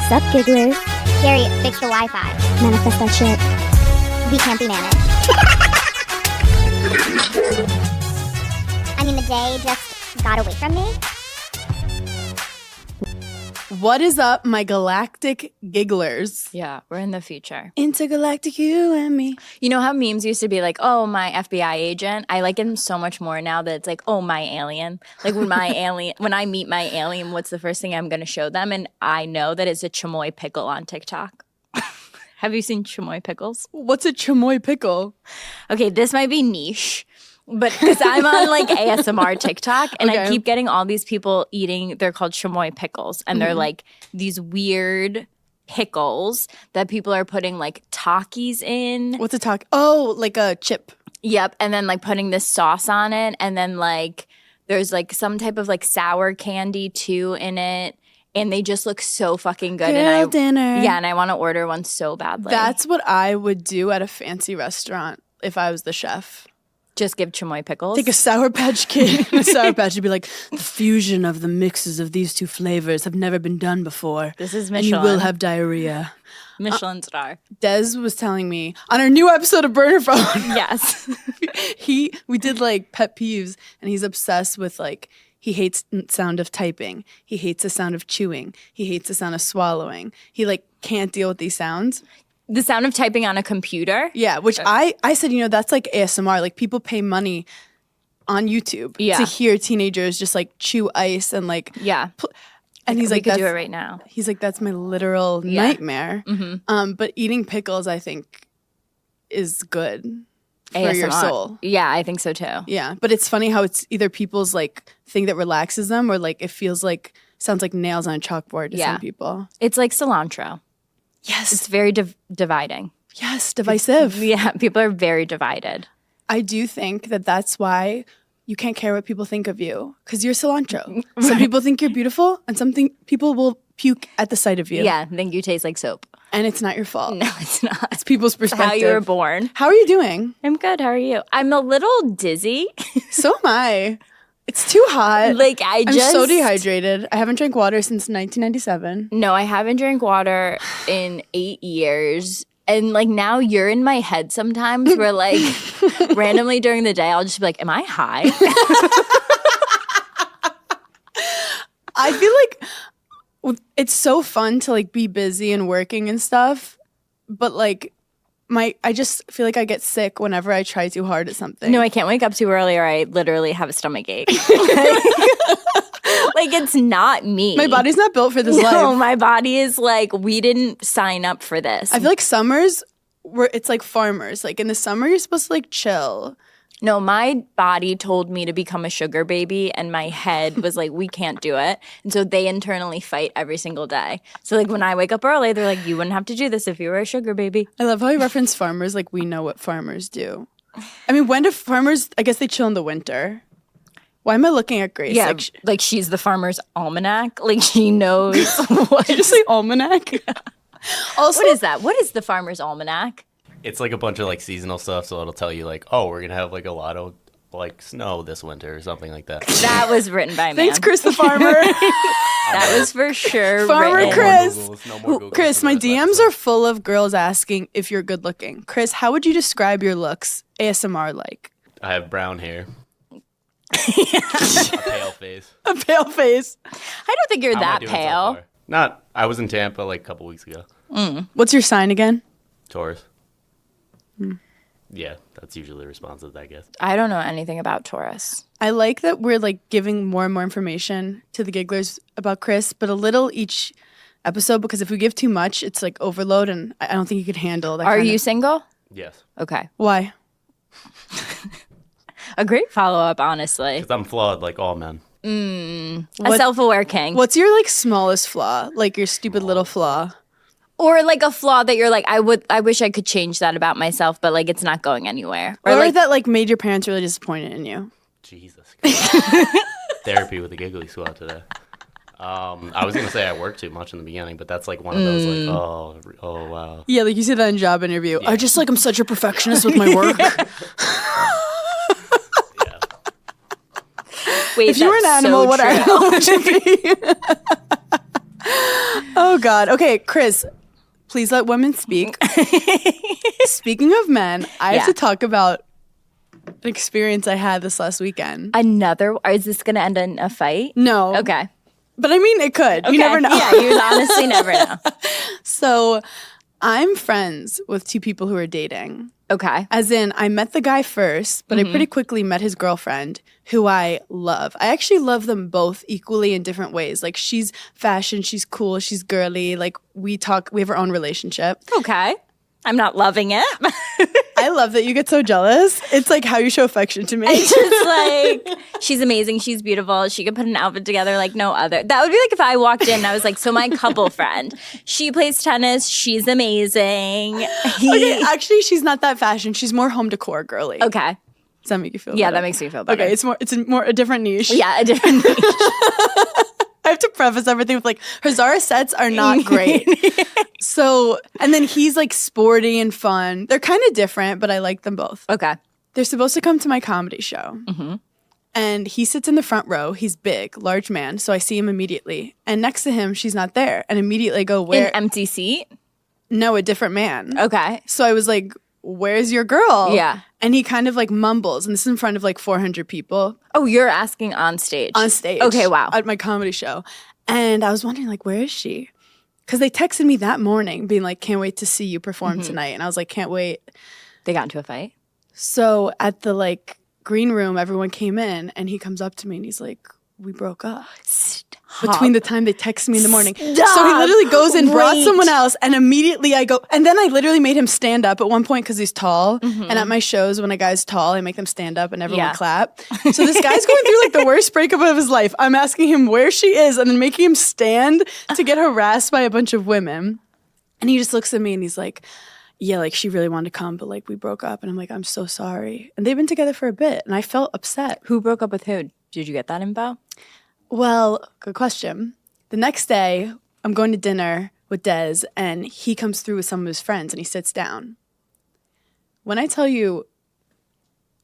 Sup, gigglers? Gary, fix the Wi-Fi. Manifest that shit. We can't be managed. I mean, the day just got away from me. What is up, my galactic gigglers? Yeah, we're in the future. Intergalactic you and me. You know how memes used to be like, oh, my FBI agent? I like him so much more now that it's like, oh, my alien. Like when I meet my alien, what's the first thing I'm going to show them? And I know that it's a chamoy pickle on TikTok. Have you seen chamoy pickles? What's a chamoy pickle? Okay, this might be niche. But because I'm on like ASMR TikTok and I keep getting all these people eating, they're called chamoy pickles. And they're like these weird pickles that people are putting like Takis in. What's a talk? Oh, like a chip. Yep. And then like putting this sauce on it. And then like there's like some type of like sour candy too in it. And they just look so fucking good. Girl dinner. Yeah, and I want to order one so badly. That's what I would do at a fancy restaurant if I was the chef. Just give chamoy pickles. Take a Sour Patch Kid. A Sour Patch would be like, the fusion of the mixes of these two flavors have never been done before. This is And Michelin. you will have diarrhea. Michelin star. Des was telling me on our new episode of Burner Phone. Yes. We did like pet peeves, and he's obsessed with like, he hates the sound of typing. He hates the sound of chewing. He hates the sound of swallowing. He like can't deal with these sounds. The sound of typing on a computer. Yeah, which I said, that's like ASMR. Like people pay money on YouTube to hear teenagers just like chew ice and like and he's like, we could do it right now. He's like, that's my literal nightmare. Mm-hmm. But eating pickles, I think, is good for ASMR. your soul. Yeah, I think so too. Yeah, but it's funny how it's either people's like thing that relaxes them, or like it feels like sounds like nails on a chalkboard to some people. It's like cilantro. Yes, It's very dividing. yes, divisive. Yeah, people are very divided. I do think that that's why you can't care what people think of you, because you're cilantro. Some people think you're beautiful, and people will puke at the sight of you. Yeah, think you taste like soap. And it's not your fault. No, it's not. It's people's perspective. How you were born. How are you doing? I'm good. How are you? I'm a little dizzy. So am I. It's too hot. Like I'm so dehydrated. I haven't drank water since 1997. No, I haven't drank water in 8 years. And like now you're in my head sometimes where like randomly during the day I'll just be like, am I high? I feel like it's so fun to like be busy and working and stuff, but like I just feel like I get sick whenever I try too hard at something. No, I can't wake up too early or I literally have a stomach ache. Like it's not me. My body's not built for this life. No, my body is like, we didn't sign up for this. I feel like summers it's like farmers. Like in the summer you're supposed to like chill. No, my body told me to become a sugar baby and my head was like, we can't do it. And so they internally fight every single day. So like when I wake up early, they're like, you wouldn't have to do this if you were a sugar baby. I love how you reference farmers like we know what farmers do. I mean, when do farmers, I guess they chill in the winter. Why am I looking at Grace? Yeah, like she's the farmer's almanac. Like she knows what. Did you just say almanac? Also, what is that? What is the farmer's almanac? It's like a bunch of like seasonal stuff, so it'll tell you like, oh, we're gonna have like a lot of like snow this winter or something like that. That was written by a man. Thanks, Chris the farmer. That was for sure. Farmer written. Chris. No more Googles Chris, for my this DMs episode. are full of girls asking if you're good looking. Chris, how would you describe your looks ASMR like? I have brown hair. A pale face. A pale face. I don't think you're How am I that doing so pale. far? Not. I was in Tampa like a couple weeks ago. What's your sign again? Taurus. Yeah, that's usually responsive, I guess. I don't know anything about Taurus. I like that we're like giving more and more information to the gigglers about Chris, but a little each episode, because if we give too much, it's like overload, and I don't think you could handle that. Are you single? Yes. Okay. Why? A great follow-up, honestly. Because I'm flawed like all men. A self-aware king. What's your like smallest flaw? Like your stupid little flaw? Or like a flaw that you're like, I wish I could change that about myself, but like it's not going anywhere. Or like that like made your parents really disappointed in you? Jesus. Therapy with the giggly squad today. I was gonna say I work too much in the beginning, but that's like one of those like, oh wow. Yeah, like you say that in job interview. I just like I'm such a perfectionist with my work. Wait, If you were an that's animal, so what true. animal would you be? Oh Oh, God. Okay, Chris, please let women speak. Speaking of men, I have to talk about an experience I had this last weekend. Is this going to end in a fight? No. Okay. But I mean, it could. Okay. You never know. Yeah, you honestly never know. So I'm friends with two people who are dating. Okay. As in, I met the guy first, but I pretty quickly met his girlfriend, who I love. I actually love them both equally in different ways. Like, she's fashion, she's cool, she's girly. Like, we have our own relationship. Okay. I'm not loving it. I love that you get so jealous. It's like how you show affection to me. It's just like, she's amazing. She's beautiful. She could put an outfit together like no other. That would be like if I walked in and I was like, so my couple friend, she plays tennis. She's amazing. Okay, actually, she's not that fashion. She's more home decor girly. Okay. Does that make you feel Yeah, better? that makes me feel better. Okay, it's a different niche. Yeah, a different niche. I have to preface everything with like, her Zara sets are not great. So, and then he's like sporty and fun. They're kind of different, but I like them both. Okay. They're supposed to come to my comedy show. And he sits in the front row. He's big, large man. So I see him immediately. And next to him, she's not there. And immediately I go, where? An empty seat? No, a different man. Okay. So I was like, where's your girl? Yeah. And he kind of like mumbles. And this is in front of like 400 people. Oh, you're asking on stage? On stage. Okay, wow. At my comedy show. And I was wondering, like, where is she? Because they texted me that morning being like, can't wait to see you perform tonight. And I was like, can't wait. They got into a fight? So at the like green room, everyone came in and he comes up to me and he's like, we broke up. Between the time they texted me in the morning. So he literally goes and brought someone else and immediately I go, and then I literally made him stand up at one point because he's tall. And at my shows, when a guy's tall, I make them stand up and everyone clap. So this guy's going through like the worst breakup of his life. I'm asking him where she is and then making him stand to get harassed by a bunch of women. And he just looks at me and he's like, yeah, like she really wanted to come, but like we broke up. And I'm like, I'm so sorry. And they've been together for a bit and I felt upset. Who broke up with who? Did you get that info? Well, good question. The next day, I'm going to dinner with Des, and he comes through with some of his friends, and he sits down. When I tell you,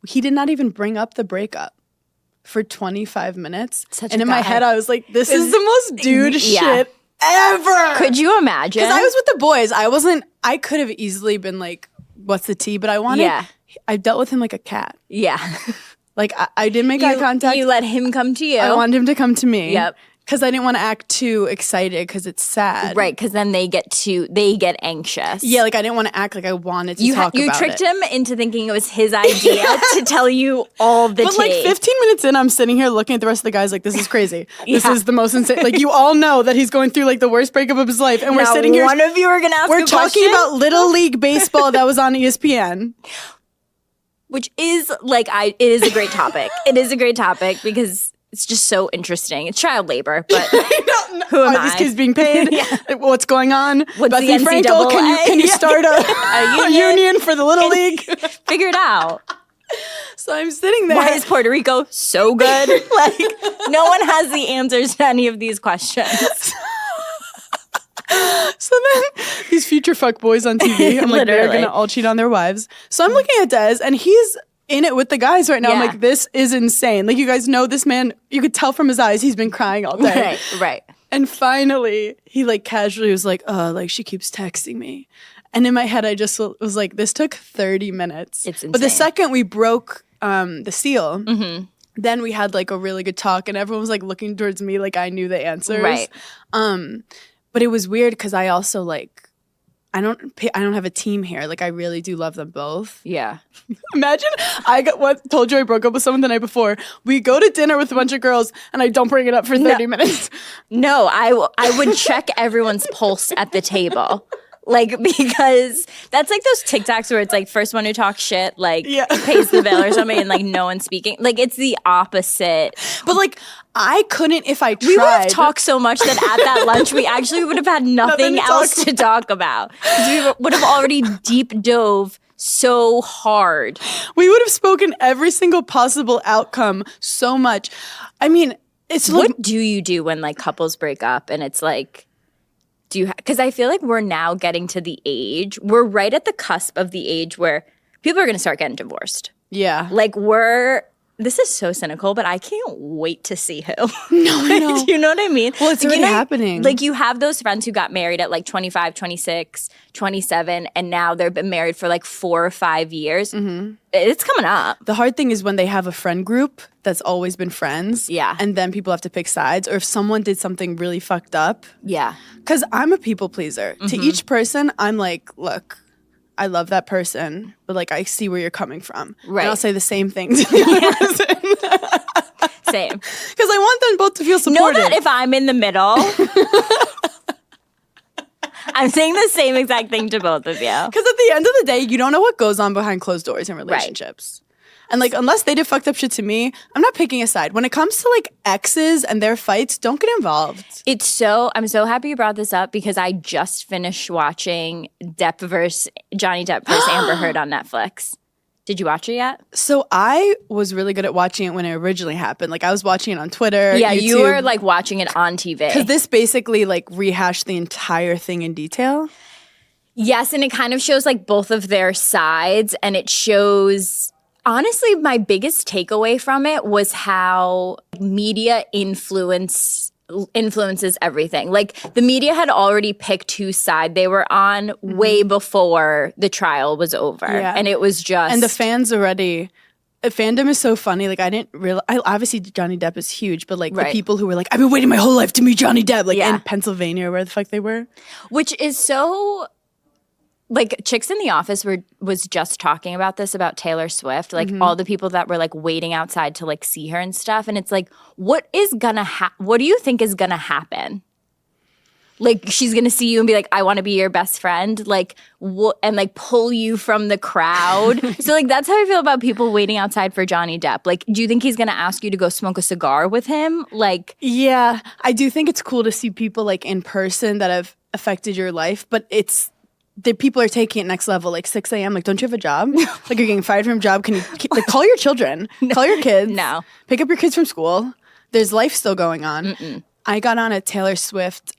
he did not even bring up the breakup for 25 minutes. And in my head, I was like, this is the most dude shit ever. Could you imagine? Because I was with the boys. I could have easily been like, what's the tea? But I dealt with him like a cat. Yeah. Like, I didn't make eye contact. You let him come to you. I wanted him to come to me. Yep. Because I didn't want to act too excited because it's sad. Right, because then they get anxious. Yeah, like I didn't want to act like I wanted to talk about it. You tricked him into thinking it was his idea to tell you all the tea. But like 15 minutes in, I'm sitting here looking at the rest of the guys like, this is crazy. This is the most insane. Like, you all know that he's going through like the worst breakup of his life. And we're sitting here. One of you are going to ask We're talking about Little League Baseball that was on ESPN. Which is like, it is a great topic. It is a great topic because it's just so interesting. It's child labor, but who am Are I? these kids being paid? What's going on? What's Bethany the Frankel, NCAA? can you start a union for the Little League? Figure it out. So I'm sitting there. Why is Puerto Rico so good? Like, no one has the answers to any of these questions. So then these future fuck boys on TV, I'm like, they're gonna all cheat on their wives. So I'm looking at Des and he's in it with the guys right now. I'm like, this is insane. Like, you guys know this man, you could tell from his eyes he's been crying all day. Right. And finally he like casually was like, oh, like she keeps texting me. And in my head I just was like, this took 30 minutes. It's insane. But the second we broke the seal, then we had like a really good talk and everyone was like looking towards me like I knew the answers. Right. But it was weird because I also like, I don't have a team here. Like, I really do love them both. Yeah. Imagine told you I broke up with someone the night before. We go to dinner with a bunch of girls and I don't bring it up for 30 minutes. No, I would check everyone's pulse at the table. Like, because that's like those TikToks where it's like first one who talks shit, like pays the bill or something and like no one's speaking. Like, it's the opposite. But like, I couldn't if I tried. We would have talked so much that at that lunch we actually would have had nothing else to talk about. Because we would have already deep dove so hard. We would have spoken every single possible outcome so much. I mean, it's like, what do you do when like couples break up and it's like, because I feel like we're now getting to the age, we're right at the cusp of the age where people are going to start getting divorced. Yeah. Like, we're this is so cynical, but I can't wait to see who. No, I know. Do you know what I mean? Well, it's already happening. Like you have those friends who got married at like 25, 26, 27, and now they've been married for like 4 or 5 years. Mm-hmm. It's coming up. The hard thing is when they have a friend group that's always been friends. Yeah. And then people have to pick sides. Or if someone did something really fucked up. Yeah. Because I'm a people pleaser. To each person, I'm like, look, I love that person, but like I see where you're coming from. Right. And I'll say the same thing to the other person. Same. Because I want them both to feel supported. Know that if I'm in the middle, I'm saying the same exact thing to both of you. Because at the end of the day, you don't know what goes on behind closed doors in relationships. And like, unless they did fucked up shit to me, I'm not picking a side. When it comes to like exes and their fights, don't get involved. I'm so happy you brought this up because I just finished watching Johnny Depp versus Amber Heard on Netflix. Did you watch it yet? So I was really good at watching it when it originally happened. Like I was watching it on Twitter. Yeah, YouTube, you were like watching it on TV. Because this basically like rehashed the entire thing in detail. Yes, and it kind of shows like both of their sides, and it shows. Honestly, my biggest takeaway from it was how media influences everything. Like the media had already picked whose side they were on way before the trial was over. Yeah. And it was just... And the fans already... Fandom is so funny. Like I didn't realize... Obviously Johnny Depp is huge, but like the people who were like, I've been waiting my whole life to meet Johnny Depp. Like in Pennsylvania or where the fuck they were. Which is so... Like Chicks in the Office was just talking about this, about Taylor Swift, like all the people that were like waiting outside to like see her and stuff. And it's like, what do you think is gonna happen? Like she's gonna see you and be like, I want to be your best friend, like and like pull you from the crowd. So like that's how I feel about people waiting outside for Johnny Depp. Like, do you think he's gonna ask you to go smoke a cigar with him? Like, yeah, I do think it's cool to see people like in person that have affected your life, but the people are taking it next level, like 6 a.m. Like, don't you have a job? Like, you're getting fired from a job. Can you like call your children? Call your kids. No. Pick up your kids from school. There's life still going on. I got on a Taylor Swift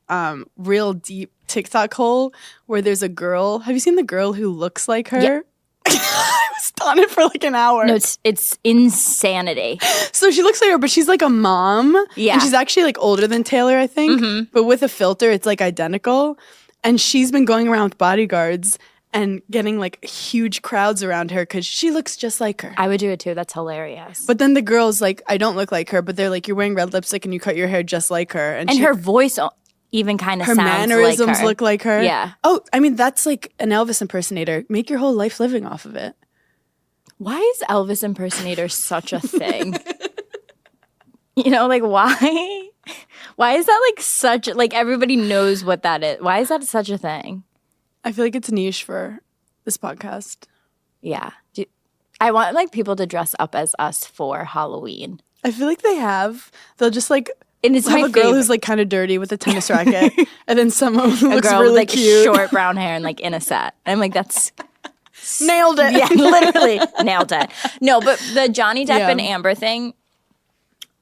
real deep TikTok hole where there's a girl. Have you seen the girl who looks like her? Yeah. I was on it for like an hour. No, it's insanity. So she looks like her, but she's like a mom. Yeah. And she's actually like older than Taylor, I think. But with a filter, it's like identical. And she's been going around with bodyguards and getting like huge crowds around her because she looks just like her. I would do it too. That's hilarious. But then the girls like, I don't look like her, but they're like, you're wearing red lipstick and you cut your hair just like her. And her voice even kind of her sounds mannerisms like her. look like her. Yeah. Oh, I mean, that's like an Elvis impersonator. Make your whole life living off of it. Why is Elvis impersonator such a thing? You know, like why? Why is that like such, like everybody knows what that is. Why is that such a thing? I feel like it's niche for this podcast. Yeah. I want like people to dress up as us for Halloween. I feel like they have. They'll just like And it's have my a girl favorite. who's like kind of dirty with a tennis racket, and then someone who A looks girl really with like cute. short brown hair and like in a set. And I'm like, that's Nailed it. yeah, literally nailed it. No, but the Johnny Depp and Amber thing,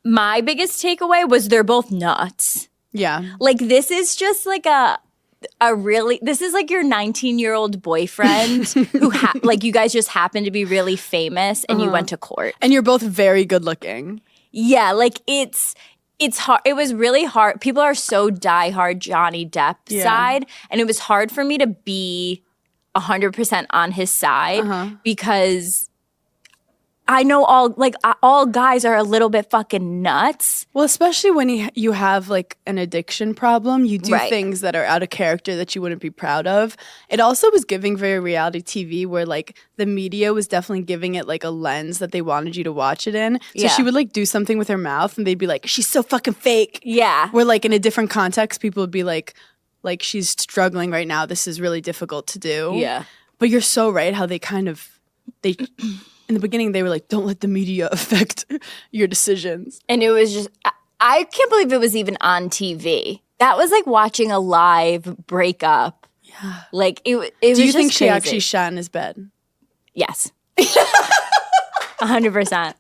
my biggest takeaway was they're both nuts. Yeah. Like this is just like this is like your 19-year-old boyfriend who like you guys just happen to be really famous and you went to court. And you're both very good looking. Yeah, like it's hard. It was really hard. People are so diehard Johnny Depp side, and it was hard for me to be 100% on his side because I know all guys are a little bit fucking nuts. Well, especially when you have like an addiction problem, you do Right. things that are out of character that you wouldn't be proud of. It also was giving very reality TV where like the media was definitely giving it like a lens that they wanted you to watch it in. So Yeah. she would like do something with her mouth and they'd be like, she's so fucking fake. Yeah. Where like in a different context, people would be like she's struggling right now. This is really difficult to do. Yeah. But you're so right how they in the beginning, they were like, don't let the media affect your decisions. And it was just, I can't believe it was even on TV. That was like watching a live breakup. Yeah. Like, it was just Do you think she crazy. actually shot in his bed? Yes. 100%.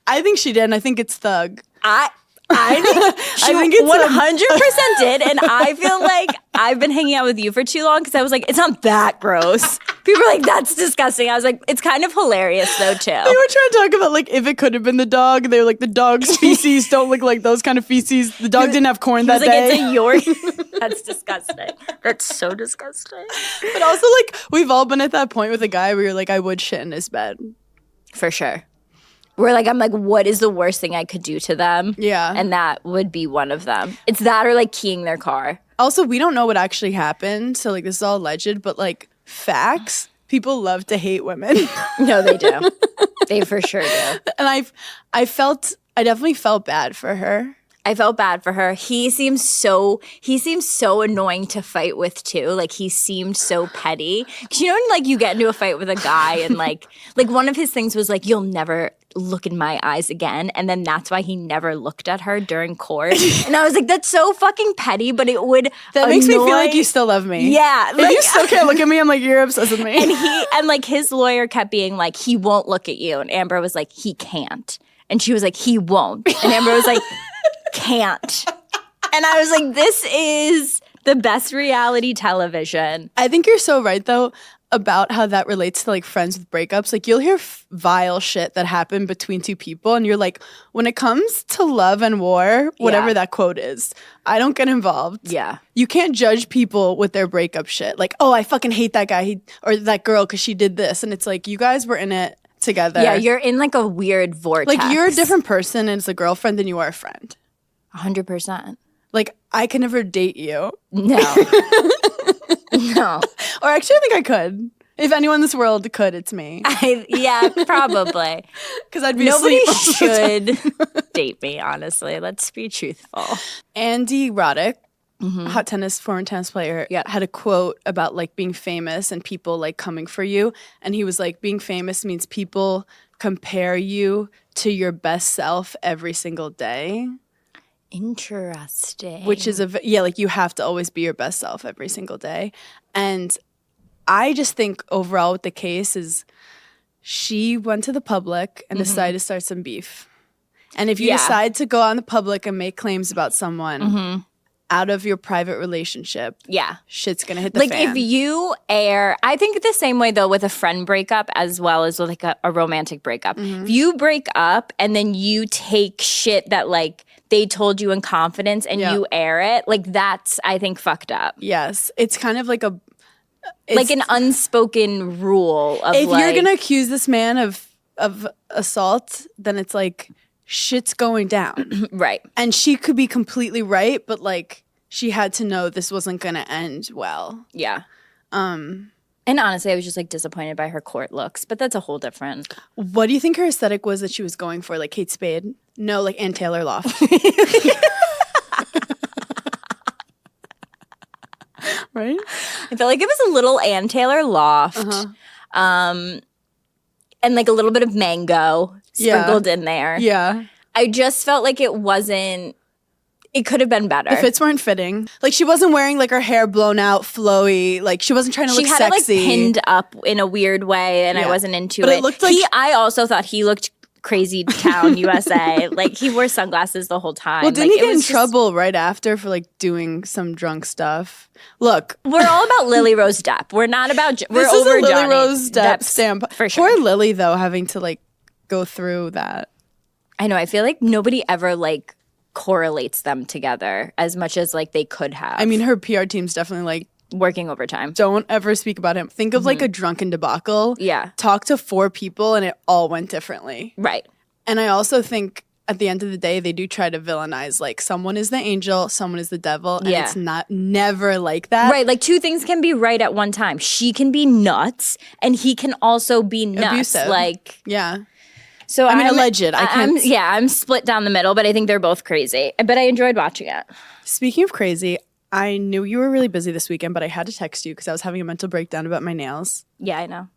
I think she did, and I think it's thug. I think she I think it's 100% did, and I feel like I've been hanging out with you for too long because I was like, it's not that gross. People are like, that's disgusting. I was like, it's kind of hilarious though too. They were trying to talk about like if it could have been the dog. They were like, the dog's feces don't look like those kind of feces. The dog didn't have corn that Like, day. it's a York. That's disgusting. That's so disgusting. But also like we've all been at that point with a guy where you're like, I would shit in his bed. For sure. Where like I'm like, what is the worst thing I could do to them? Yeah. And that would be one of them. It's that or like keying their car. Also, we don't know what actually happened, so like this is all alleged, but like facts, people love to hate women. No, they do. They for sure do. And I definitely felt bad for her. I felt bad for her. He seems so annoying to fight with too. Like he seemed so petty. 'Cause you know when like you get into a fight with a guy and like one of his things was like, you'll never look in my eyes again. And then that's why he never looked at her during court. And I was like, that's so fucking petty, but it would That makes me feel like you still love me. Yeah. If you still can't look at me, I'm like, you're obsessed with me. And like his lawyer kept being like, he won't look at you. And Amber was like, he can't. And she was like, he won't. And Amber was like, can't. And I was like, this is the best reality television. I think you're so right though about how that relates to like friends with breakups. Like you'll hear vile shit that happened between two people and you're like, when it comes to love and war, whatever that quote is, I don't get involved. Yeah. You can't judge people with their breakup shit. Like, oh, I fucking hate that guy or that girl because she did this. And it's like, you guys were in it together. Yeah, you're in like a weird vortex. Like you're a different person as a girlfriend than you are a friend. 100%. Like I can never date you. No. No. Or actually I think I could. If anyone in this world could, it's me. Yeah, probably. Because I'd be Nobody asleep. should date me, honestly. Let's be truthful. Andy Roddick, former tennis player, had a quote about like being famous and people like coming for you. And he was like, being famous means people compare you to your best self every single day. Interesting. Which is like you have to always be your best self every single day. And I just think overall with the case is she went to the public and decided to start some beef. And if you decide to go on the public and make claims about someone out of your private relationship, shit's gonna hit the fan. Like if you air, I think the same way though with a friend breakup as well as with like a romantic breakup. If you break up and then you take shit that like they told you in confidence and you air it, like that's I think fucked up. Yes, it's kind of like an unspoken rule of if like, you're gonna accuse this man of assault, then it's like shit's going down. right. And she could be completely right, but like she had to know this wasn't gonna end well. Yeah. And honestly, I was just like disappointed by her court looks, but that's a whole different. What do you think her aesthetic was that she was going for? Like Kate Spade? No, like Ann Taylor Loft. Right? I felt like it was a little Ann Taylor Loft, and like a little bit of mango sprinkled in there. Yeah. I just felt like it wasn't. It could have been better. The fits weren't fitting. Like she wasn't wearing like her hair blown out, flowy. Like she wasn't trying to look she had sexy. it like pinned up in a weird way, and I wasn't into but it. It looked like I also thought he looked crazy town USA. Like he wore sunglasses the whole time. Well, didn't like, he get in trouble right after for like doing some drunk stuff? Look, we're all about Lily Rose Depp. We're not about. We're this over is a Lily Johnny Rose Depp Depp's stamp for sure. Poor Lily though, having to like go through that. I know. I feel like nobody ever like correlates them together as much as like they could have. I mean, her PR team's definitely like working overtime. Don't ever speak about him. Think of like a drunken debacle. Yeah. Talk to 4 people and it all went differently. Right. And I also think at the end of the day, they do try to villainize like someone is the angel, someone is the devil, and it's never like that. Right, like 2 things can be right at one time. She can be nuts, and he can also be nuts. Abusive. Like, yeah. So I mean, alleged. I can't. I'm split down the middle, but I think they're both crazy. But I enjoyed watching it. Speaking of crazy, I knew you were really busy this weekend, but I had to text you because I was having a mental breakdown about my nails. Yeah, I know.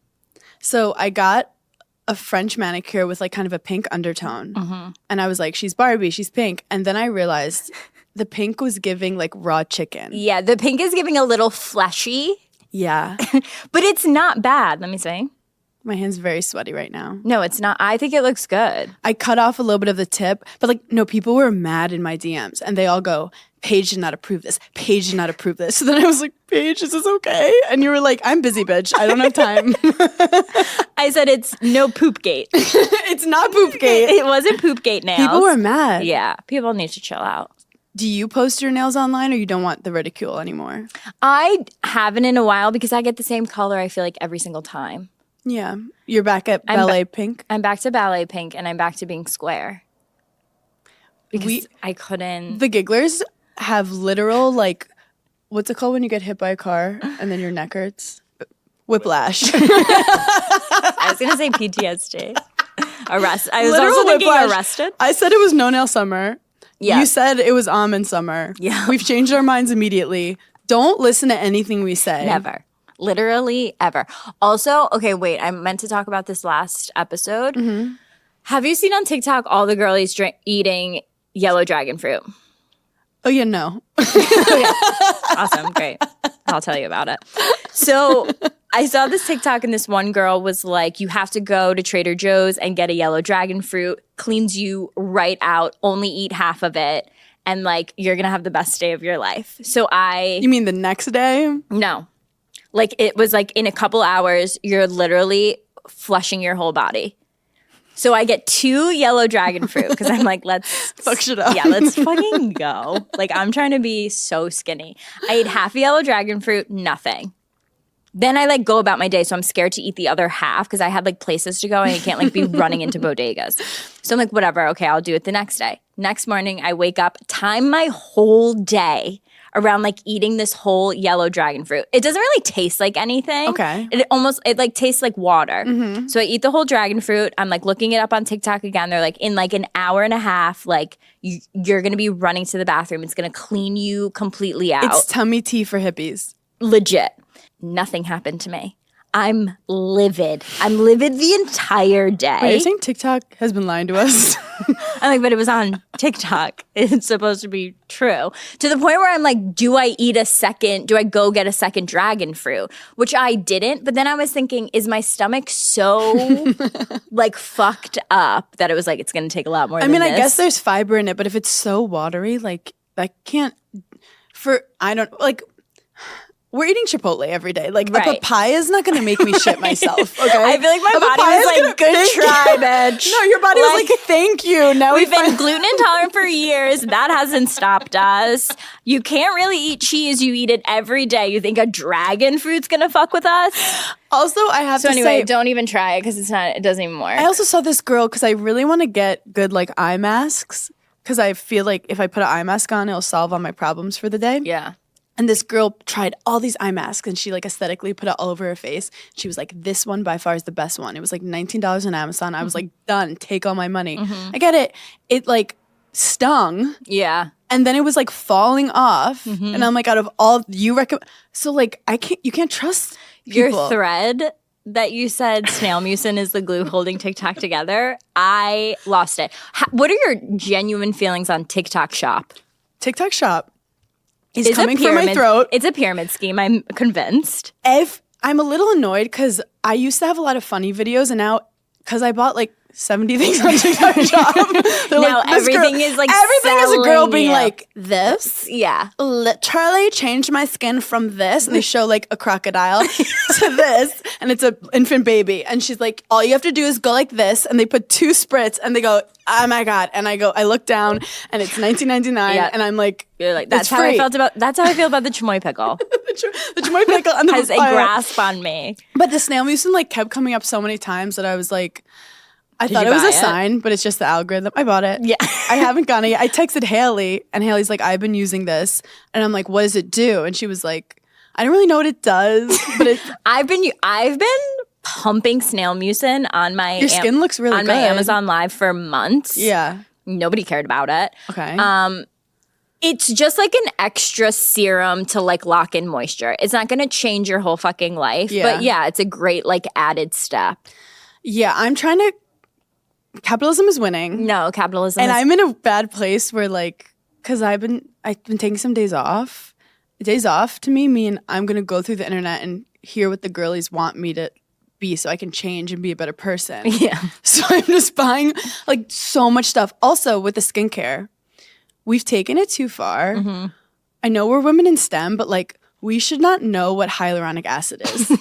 So I got a French manicure with like kind of a pink undertone. And I was like, she's Barbie, she's pink. And then I realized the pink was giving like raw chicken. Yeah, the pink is giving a little fleshy. Yeah. But it's not bad. Let me see. My hand's very sweaty right now. No, it's not. I think it looks good. I cut off a little bit of the tip, but like, no, people were mad in my DMs and they all go, Paige did not approve this. Paige did not approve this. So then I was like, Paige, is this okay? And you were like, I'm busy, bitch. I don't have time. I said it's no Poopgate. It's not Poopgate. It wasn't Poopgate nails. People were mad. Yeah, people need to chill out. Do you post your nails online or you don't want the ridicule anymore? I haven't in a while because I get the same color, I feel like, every single time. Yeah. You're back at ballet pink? I'm back to ballet pink and I'm back to being square. Because I couldn't. The gigglers have literal, like, what's it called when you get hit by a car and then your neck hurts? Whiplash. I was going to say PTSD. I was Literal also thinking whiplash. arrested. I said it was no nail summer. Yeah. You said it was almond summer. Yeah. We've changed our minds immediately. Don't listen to anything we say. Never. Literally ever. Also, okay, wait. I meant to talk about this last episode. Mm-hmm. Have you seen on TikTok all the girlies eating yellow dragon fruit? Oh, yeah, no. Okay. Awesome. Great. I'll tell you about it. So I saw this TikTok and this one girl was like, you have to go to Trader Joe's and get a yellow dragon fruit, cleans you right out, only eat half of it, and like you're going to have the best day of your life. So You mean the next day? No. Like it was like in a couple hours, you're literally flushing your whole body. So I get 2 yellow dragon fruit because I'm like, let's Fuck shit up. Yeah, let's fucking go. Like I'm trying to be so skinny. I ate half a yellow dragon fruit, nothing. Then I like go about my day, so I'm scared to eat the other half because I had like places to go and I can't like be running into bodegas. So I'm like, whatever, okay, I'll do it the next day. Next morning, I wake up, time my whole day around like eating this whole yellow dragon fruit. It doesn't really taste like anything. Okay. It like tastes like water. Mm-hmm. So I eat the whole dragon fruit. I'm like looking it up on TikTok again. They're like in like an hour and a half, like you're going to be running to the bathroom. It's going to clean you completely out. It's tummy tea for hippies. Legit. Nothing happened to me. I'm livid. I'm livid the entire day. Wait, you're saying TikTok has been lying to us? I'm like, but it was on TikTok. It's supposed to be true. To the point where I'm like, do I go get a second dragon fruit? Which I didn't. But then I was thinking, is my stomach so like fucked up that it was like, it's going to take a lot more than this? I guess there's fiber in it, but if it's so watery, like I can't, we're eating Chipotle every day. Like Right. a papaya is not going to make me shit myself. Okay, I feel like my A body papaya was is like, gonna- good thank try, you. bitch. No, your body was like, thank you. Now We've been gluten intolerant for years. That hasn't stopped us. You can't really eat cheese. You eat it every day. You think a dragon fruit's gonna fuck with us? Also, I have So to anyway, say, don't even try it because it doesn't even work. I also saw this girl because I really want to get good like eye masks because I feel like if I put an eye mask on, it'll solve all my problems for the day. Yeah. And this girl tried all these eye masks and she like aesthetically put it all over her face. She was like, this one by far is the best one. It was like $19 on Amazon. I was like, done, take all my money. I get it. It like stung Yeah. and then it was like falling off. And I'm like, out of all you recommend, so like you can't trust people. Your thread that you said snail mucin is the glue holding TikTok together, I lost it. What are your genuine feelings on TikTok Shop? TikTok Shop is It's coming for my throat. It's a pyramid scheme, I'm convinced. I'm a little annoyed because I used to have a lot of funny videos and now because I bought like 70 things on TikTok Shop. They're Now like, this everything girl- is, like, everything is a girl selling being you. like, this Yeah. literally changed my skin from this. And they show like a crocodile to this. And it's an infant baby. And she's like, all you have to do is go like this. And they put 2 spritz and they go, oh my God. And I look down and it's $19.99. Yeah. And I'm like, You're like, that's it's how I free. felt about that's how I feel about the chamoy pickle. the chamoy pickle and the Has a papaya. grasp on me. But the snail mucin like kept coming up so many times that I was like, I thought you it was buy a it? sign, but it's just the algorithm. I bought it. Yeah. I haven't gotten it yet. I texted Haley and Haley's like, I've been using this. And I'm like, what does it do? And she was like, I don't really know what it does, but it, I've been pumping snail mucin on my your skin looks really on good. my Amazon Live for months. Yeah. Nobody cared about it. Okay. It's just like an extra serum to like lock in moisture. It's not going to change your whole fucking life, Yeah. but yeah, it's a great like added step. Yeah. I'm trying to, capitalism is winning. No, capitalism And is I'm in a bad place where like, cause I've been taking some days off. Days off to me mean I'm going to go through the internet and hear what the girlies want me to be so I can change and be a better person. yeah. So I'm just buying like so much stuff. Also with the skincare, we've taken it too far. I know we're women in STEM, but like we should not know what hyaluronic acid is.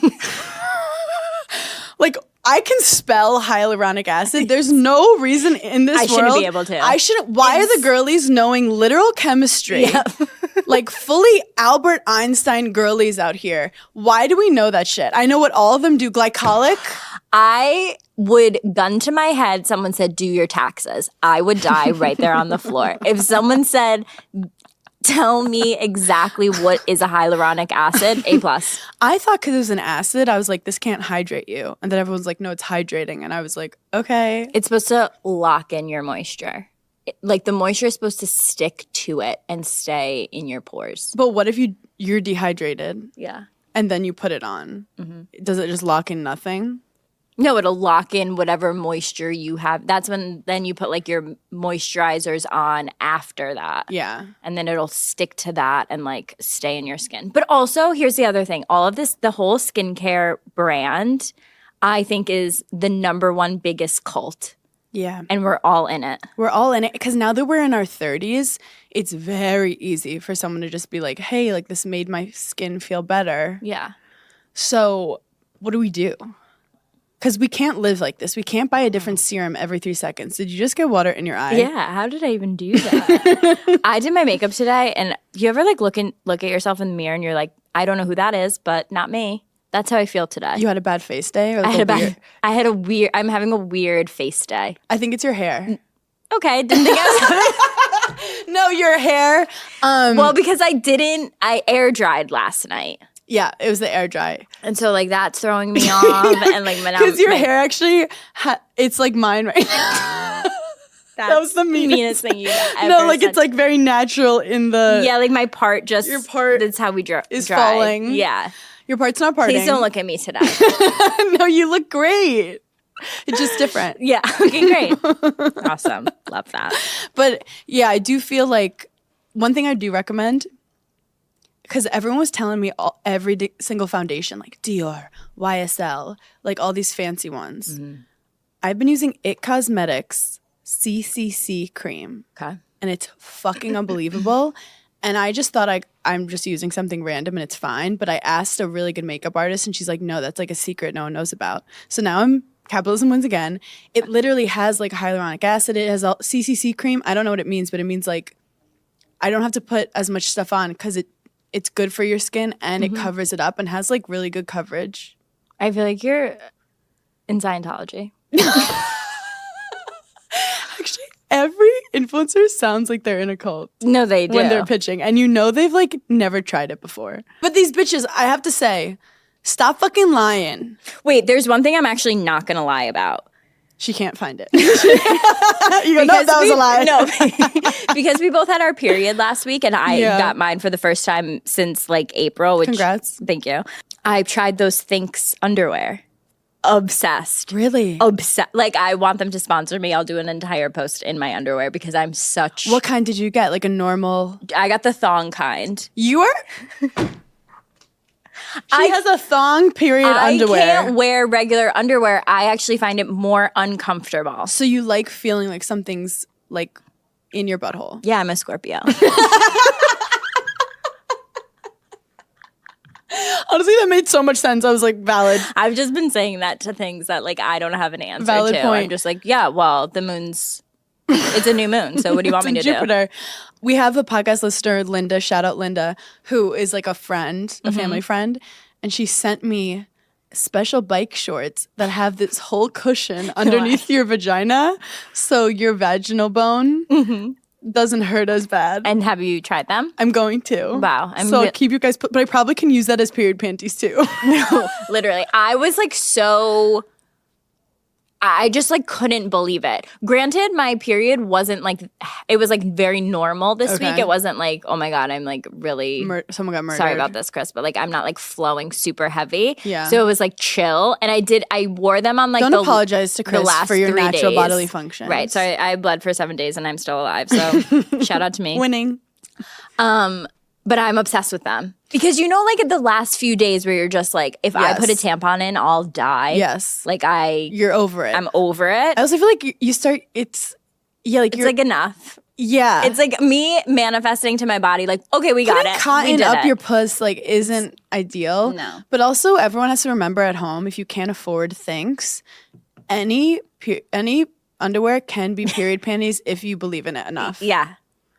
Like I can spell hyaluronic acid. There's no reason in this world. I shouldn't be able to. I shouldn't. Why are the girlies knowing literal chemistry? Like fully Albert Einstein girlies out here. Why do we know that shit? I know what all of them do. Glycolic. I would, gun to my head, someone said, do your taxes. I would die right there on the floor. If someone said, tell me exactly what is a hyaluronic acid, A+. I thought because it was an acid, I was like, this can't hydrate you. And then everyone's like, no, it's hydrating. And I was like, okay. It's supposed to lock in your moisture. Like the moisture is supposed to stick to it and stay in your pores. But what if you're dehydrated? Yeah. And then you put it on? Does it just lock in nothing? No, it'll lock in whatever moisture you have. That's when then you put like your moisturizers on after that. Yeah. And then it'll stick to that and like stay in your skin. But also, here's the other thing. All of this, the whole skincare brand, I think is the number one biggest cult. Yeah. And we're all in it. We're all in it because now that we're in our 30s, it's very easy for someone to just be like, hey, like this made my skin feel better. Yeah. So what do we do? Because we can't live like this. We can't buy a different serum every 3 seconds. Did you just get water in your eye? Yeah. How did I even do that? I did my makeup today, and you ever like look at yourself in the mirror and you're like, I don't know who that is, but not me. That's how I feel today. You had a bad face day? Or like I'm having a weird face day. I think it's your hair. Okay. Didn't think I was No, your hair. Well, because I air dried last night. Yeah, it was the air dry. And so like that's throwing me off. And like because your hair actually, it's like mine right now. That was the meanest thing you ever No, like said. it's like very natural in the. Yeah, like my part just. Your part that's how we is dry. falling. Yeah. Your part's not parting. Please don't look at me today. No, you look great. It's just different. Yeah. Okay, great. Awesome. Love that. But yeah, I do feel like one thing I do recommend, because everyone was telling me every single foundation, like Dior, YSL, like all these fancy ones. I've been using It Cosmetics CCC cream. Okay. And it's fucking unbelievable. And I just thought I'm just using something random and it's fine. But I asked a really good makeup artist and she's like, no, that's like a secret no one knows about. So now capitalism wins again. It literally has like hyaluronic acid. It has CCC cream. I don't know what it means, but it means like I don't have to put as much stuff on because it's good for your skin and it covers it up and has like really good coverage. I feel like you're in Scientology. Actually, every influencer sounds like they're in a cult. No, they do. When they're pitching. And you know they've like never tried it before. But these bitches, I have to say, stop fucking lying. Wait, there's one thing I'm actually not going to lie about. She can't find it. You go, no, that was a lie. No, because we both had our period last week and I got mine for the first time since like April. Which, congrats. Thank you. I tried those Thinx underwear. Obsessed. Really? Obsessed. Like I want them to sponsor me. I'll do an entire post in my underwear because I'm such. What kind did you get? Like a normal? I got the thong kind. You are? She has a thong period underwear. I can't wear regular underwear. I actually find it more uncomfortable. So you like feeling like something's like in your butthole? Yeah, I'm a Scorpio. Honestly, that made so much sense. I was like, valid. I've just been saying that to things that like I don't have an answer Valid to. point. I'm just like, yeah, well, the moon's it's a new moon. So what do you want me to Jupiter. We have a podcast listener, Linda, shout out Linda, who is like a friend, a family friend, and she sent me special bike shorts that have this whole cushion underneath your vagina, so your vaginal bone doesn't hurt as bad. And have you tried them? I'm going to. Wow. I'll keep you guys, but I probably can use that as period panties too. No, literally. I was like I just like couldn't believe it. Granted, my period wasn't like, it was like very normal this week. It wasn't like, oh my God, I'm like really. Someone got murdered. Sorry about this, Chris, but like I'm not like flowing super heavy. Yeah. So it was like chill. And I wore them on like Don't apologize to Chris for your natural bodily functions. Right. So I bled for 7 days and I'm still alive. So shout out to me. Winning. But I'm obsessed with them. Because you know, like at the last few days where you're just like, if I put a tampon in, I'll die. Yes. Like you're over it. I'm over it. I also feel like you start, it's like enough. Yeah. It's like me manifesting to my body, like, okay, we got Putting it. cotton we did up it. your puss like isn't ideal. No. But also everyone has to remember at home, if you can't afford things, any underwear can be period panties if you believe in it enough. Yeah.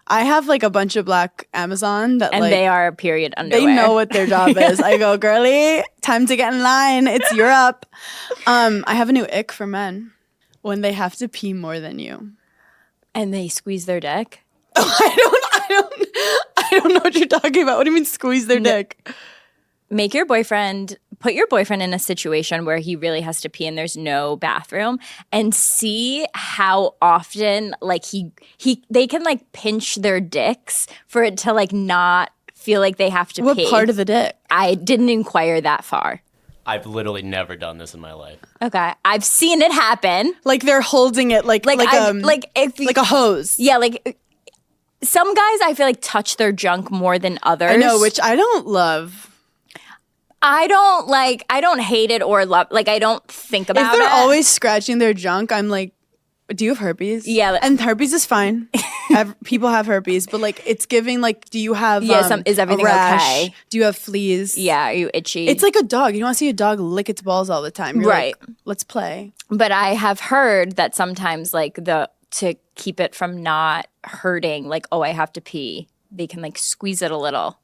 I have like a bunch of black Amazon that And like they are period underwear. they know what their job is. I go, girly, time to get in line. It's Europe. I have a new ick for men when they have to pee more than you. And they squeeze their dick. I don't know what you're talking about. What do you mean squeeze their dick? Put your boyfriend in a situation where he really has to pee and there's no bathroom, and see how often like they can like pinch their dicks for it to like not feel like they have to What pee. part of the dick? I didn't inquire that far. I've literally never done this in my life. Okay. I've seen it happen. Like they're holding it like a hose. Yeah, like some guys I feel like touch their junk more than others. I know, which I don't love. I don't hate it or love, like I don't think about If they're it. always scratching their junk, I'm like, do you have herpes? Yeah. And herpes is fine. People have herpes, but like it's giving like, do you have is everything a rash? okay? Do you have fleas? Yeah, are you itchy? It's like a dog. You don't want to see a dog lick its balls all the time. You're Right. like, let's play. But I have heard that sometimes like to keep it from not hurting, like, oh, I have to pee, they can like squeeze it a little.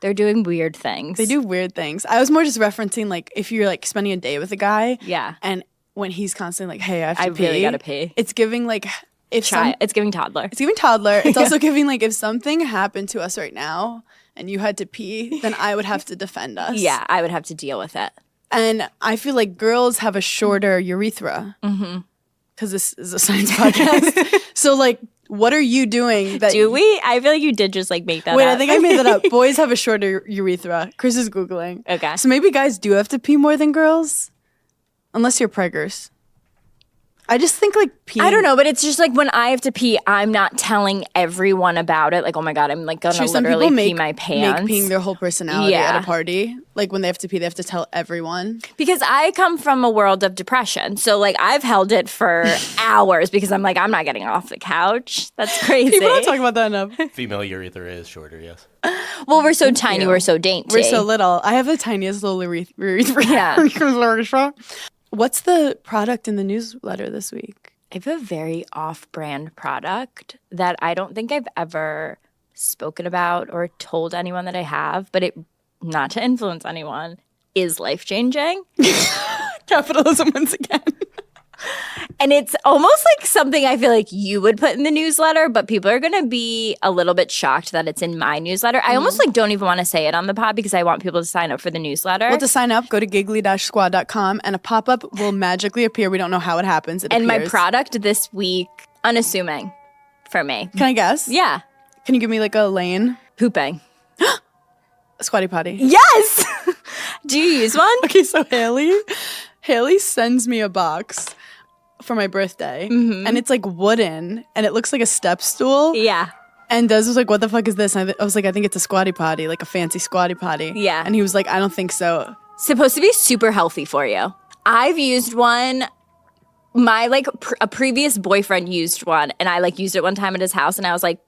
They're doing weird things. They do weird things. I was more just referencing like if you're like spending a day with a guy. Yeah. And when he's constantly like, hey, I have to I pee. really gotta pee. It's giving like if some, It's giving toddler. it's giving toddler. It's also giving like if something happened to us right now and you had to pee, then I would have to defend us. Yeah, I would have to deal with it. And I feel like girls have a shorter urethra. Because this is a science podcast. So like, what are you doing that Do we? I feel like you did just like make that Wait, up. I think I made that up. Boys have a shorter urethra. Chris is Googling. Okay. So maybe guys do have to pee more than girls? Unless you're preggers. I just think like peeing. I don't know, but it's just like when I have to pee, I'm not telling everyone about it. Like, oh my God, I'm like gonna True, some literally people pee my pants. make peeing their whole personality Yeah. at a party. Like when they have to pee, they have to tell everyone. Because I come from a world of depression. So like I've held it for hours because I'm like, I'm not getting off the couch. That's crazy. People don't talk about that enough. Female urethra is shorter, yes. Well, we're so tiny, we're so dainty. We're so little. I have the tiniest little urethra. Yeah. What's the product in the newsletter this week? I have a very off-brand product that I don't think I've ever spoken about or told anyone that I have, but it, not to influence anyone, is life-changing. Capitalism once again. And it's almost like something I feel like you would put in the newsletter, but people are going to be a little bit shocked that it's in my newsletter. I almost like don't even want to say it on the pod because I want people to sign up for the newsletter. Well, to sign up, go to giggly-squad.com and a pop-up will magically appear. We don't know how it happens. It and my appears. product this week, unassuming for me. Can I guess? Yeah. Can you give me like a lane? Pooping. Squatty potty. Yes! Do you use one? Okay, so Haley sends me a box for my birthday, and it's like wooden, and it looks like a step stool. Yeah. And Des was like, "What the fuck is this?" And I was like, "I think it's a squatty potty, like a fancy squatty potty." Yeah. And he was like, "I don't think so." Supposed to be super healthy for you. I've used one. My like a previous boyfriend used one, and I like used it one time at his house, and I was like,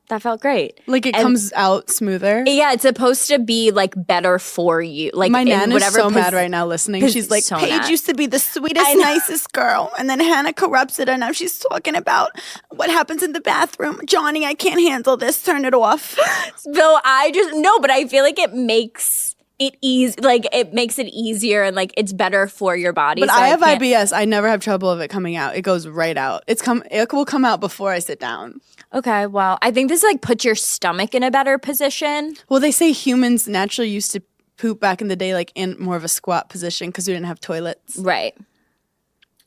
that felt great. Like it And- comes out smoother. Yeah, it's supposed to be like better for you. Like My in nan is whatever so mad right now listening. She's like, so Paige mad. used to be the sweetest, nicest girl. And then Hannah corrupts it. And now she's talking about what happens in the bathroom. Johnny, I can't handle this. Turn it off. So I just no, but I feel like it makes it easy. Like it makes it easier and like it's better for your body. But so I have can't- IBS. I never have trouble of it coming out. It goes right out. It will come out before I sit down. Okay, well, I think this like puts your stomach in a better position. Well, they say humans naturally used to poop back in the day, like in more of a squat position because we didn't have toilets. Right.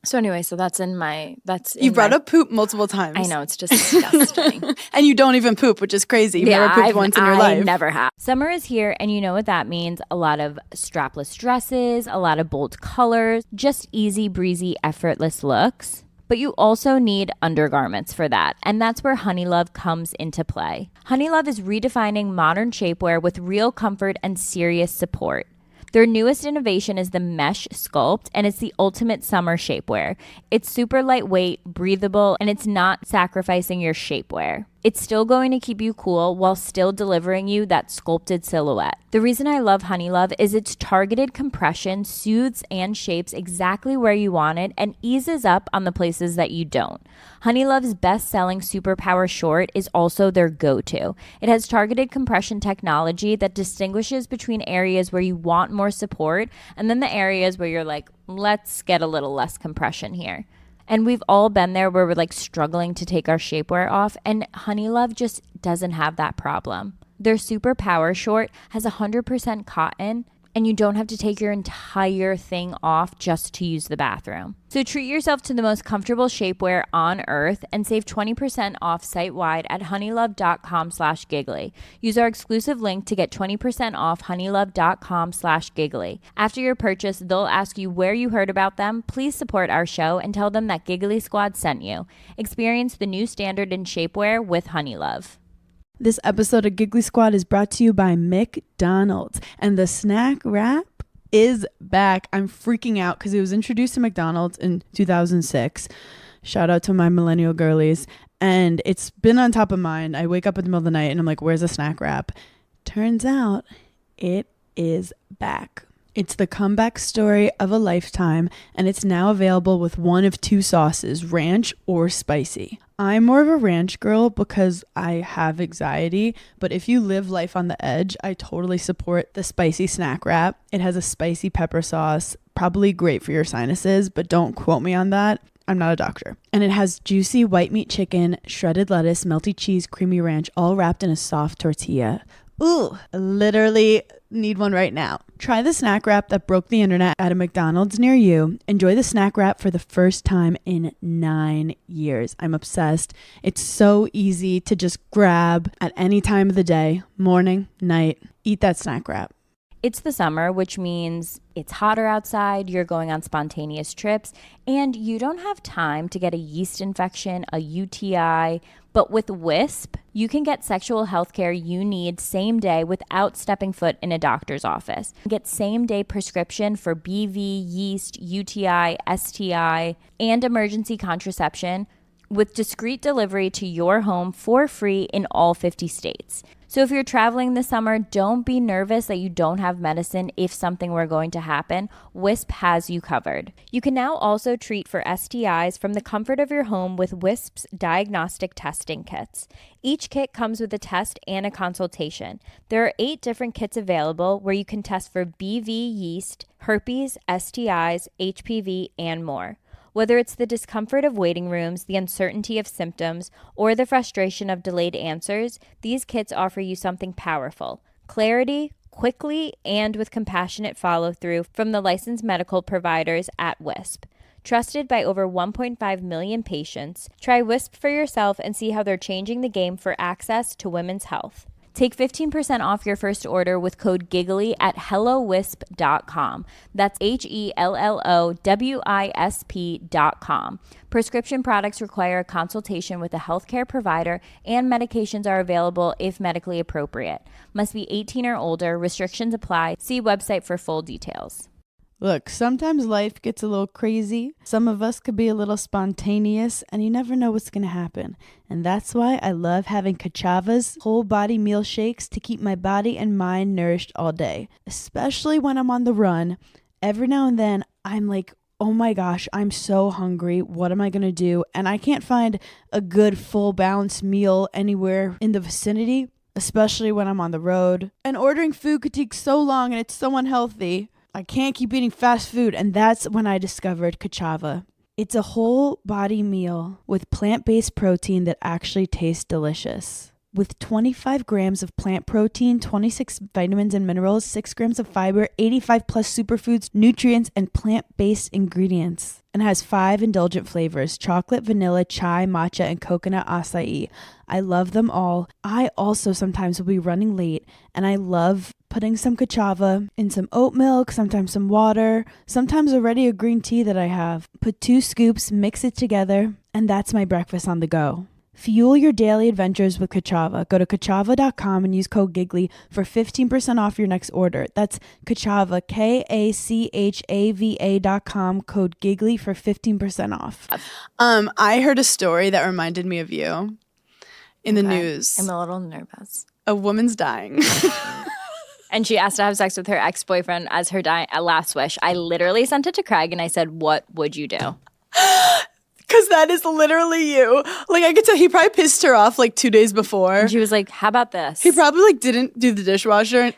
So anyway, so that's in my You brought up poop multiple times. I know, it's just disgusting. And you don't even poop, which is crazy. You've never pooped once in your life. I never have. Summer is here, and you know what that means. A lot of strapless dresses, a lot of bold colors, just easy breezy, effortless looks. But you also need undergarments for that, and that's where Honeylove comes into play. Honeylove is redefining modern shapewear with real comfort and serious support. Their newest innovation is the Mesh Sculpt, and it's the ultimate summer shapewear. It's super lightweight, breathable, and it's not sacrificing your shapewear. It's still going to keep you cool while still delivering you that sculpted silhouette. The reason I love Honeylove is its targeted compression soothes and shapes exactly where you want it and eases up on the places that you don't. Honeylove's best-selling Superpower Short is also their go-to. It has targeted compression technology that distinguishes between areas where you want more support and then the areas where you're like, let's get a little less compression here. And we've all been there where we're like struggling to take our shapewear off, and Honeylove just doesn't have that problem. Their Super Power Short has 100% cotton, and you don't have to take your entire thing off just to use the bathroom. So treat yourself to the most comfortable shapewear on earth and save 20% off site-wide at honeylove.com/giggly. Use our exclusive link to get 20% off honeylove.com/giggly. After your purchase, they'll ask you where you heard about them. Please support our show and tell them that Giggly Squad sent you. Experience the new standard in shapewear with Honeylove. This episode of Giggly Squad is brought to you by McDonald's, and the snack wrap is back. I'm freaking out because it was introduced to McDonald's in 2006. Shout out to my millennial girlies. And it's been on top of mind. I wake up in the middle of the night and I'm like, where's the snack wrap? Turns out it is back. It's the comeback story of a lifetime, and it's now available with one of two sauces, ranch or spicy. I'm more of a ranch girl because I have anxiety, but if you live life on the edge, I totally support the spicy snack wrap. It has a spicy pepper sauce, probably great for your sinuses, but don't quote me on that. I'm not a doctor. And it has juicy white meat chicken, shredded lettuce, melty cheese, creamy ranch, all wrapped in a soft tortilla. Ooh, literally need one right now. Try the snack wrap that broke the internet at a McDonald's near you. Enjoy the snack wrap for the first time in 9 years. I'm obsessed. It's so easy to just grab at any time of the day, morning, night. Eat that snack wrap. It's the summer, which means it's hotter outside, you're going on spontaneous trips, and you don't have time to get a yeast infection, a UTI. But with Wisp, you can get sexual health care you need same day without stepping foot in a doctor's office. Get same day prescription for BV, yeast, UTI, STI, and emergency contraception with discreet delivery to your home for free in all 50 states. So if you're traveling this summer, don't be nervous that you don't have medicine if something were going to happen. Wisp has you covered. You can now also treat for STIs from the comfort of your home with Wisp's diagnostic testing kits. Each kit comes with a test and a consultation. There are 8 different kits available where you can test for BV, yeast, herpes, STIs, HPV, and more. Whether it's the discomfort of waiting rooms, the uncertainty of symptoms, or the frustration of delayed answers, these kits offer you something powerful. Clarity, quickly, and with compassionate follow-through from the licensed medical providers at Wisp. Trusted by over 1.5 million patients, try Wisp for yourself and see how they're changing the game for access to women's health. Take 15% off your first order with code GIGGLY at HelloWisp.com. That's HelloWisp.com. Prescription products require a consultation with a healthcare provider, and medications are available if medically appropriate. Must be 18 or older. Restrictions apply. See website for full details. Look, sometimes life gets a little crazy. Some of us could be a little spontaneous, and you never know what's going to happen. And that's why I love having Kachava's whole body meal shakes to keep my body and mind nourished all day. Especially when I'm on the run. Every now and then, I'm like, oh my gosh, I'm so hungry. What am I going to do? And I can't find a good full balanced meal anywhere in the vicinity, especially when I'm on the road. And ordering food could take so long, and it's so unhealthy. I can't keep eating fast food, and that's when I discovered Kachava. It's a whole body meal with plant-based protein that actually tastes delicious. With 25 grams of plant protein, 26 vitamins and minerals, 6 grams of fiber, 85 plus superfoods, nutrients, and plant-based ingredients. And has 5 indulgent flavors: chocolate, vanilla, chai, matcha, and coconut acai. I love them all. I also sometimes will be running late, and I love putting some Kachava in some oat milk, sometimes some water, sometimes already a green tea that I have. Put 2 scoops, mix it together, and that's my breakfast on the go. Fuel your daily adventures with Kachava. Go to kachava.com and use code GIGGLY for 15% off your next order. That's Kachava, KACHAVA.com, code GIGGLY for 15% off. I heard a story that reminded me of you in the news. I'm a little nervous. A woman's dying. And she asked to have sex with her ex-boyfriend as her last wish. I literally sent it to Craig and I said, what would you do? Because that is literally you. Like, I could tell he probably pissed her off like 2 days before. And she was like, how about this? He probably like didn't do the dishwasher.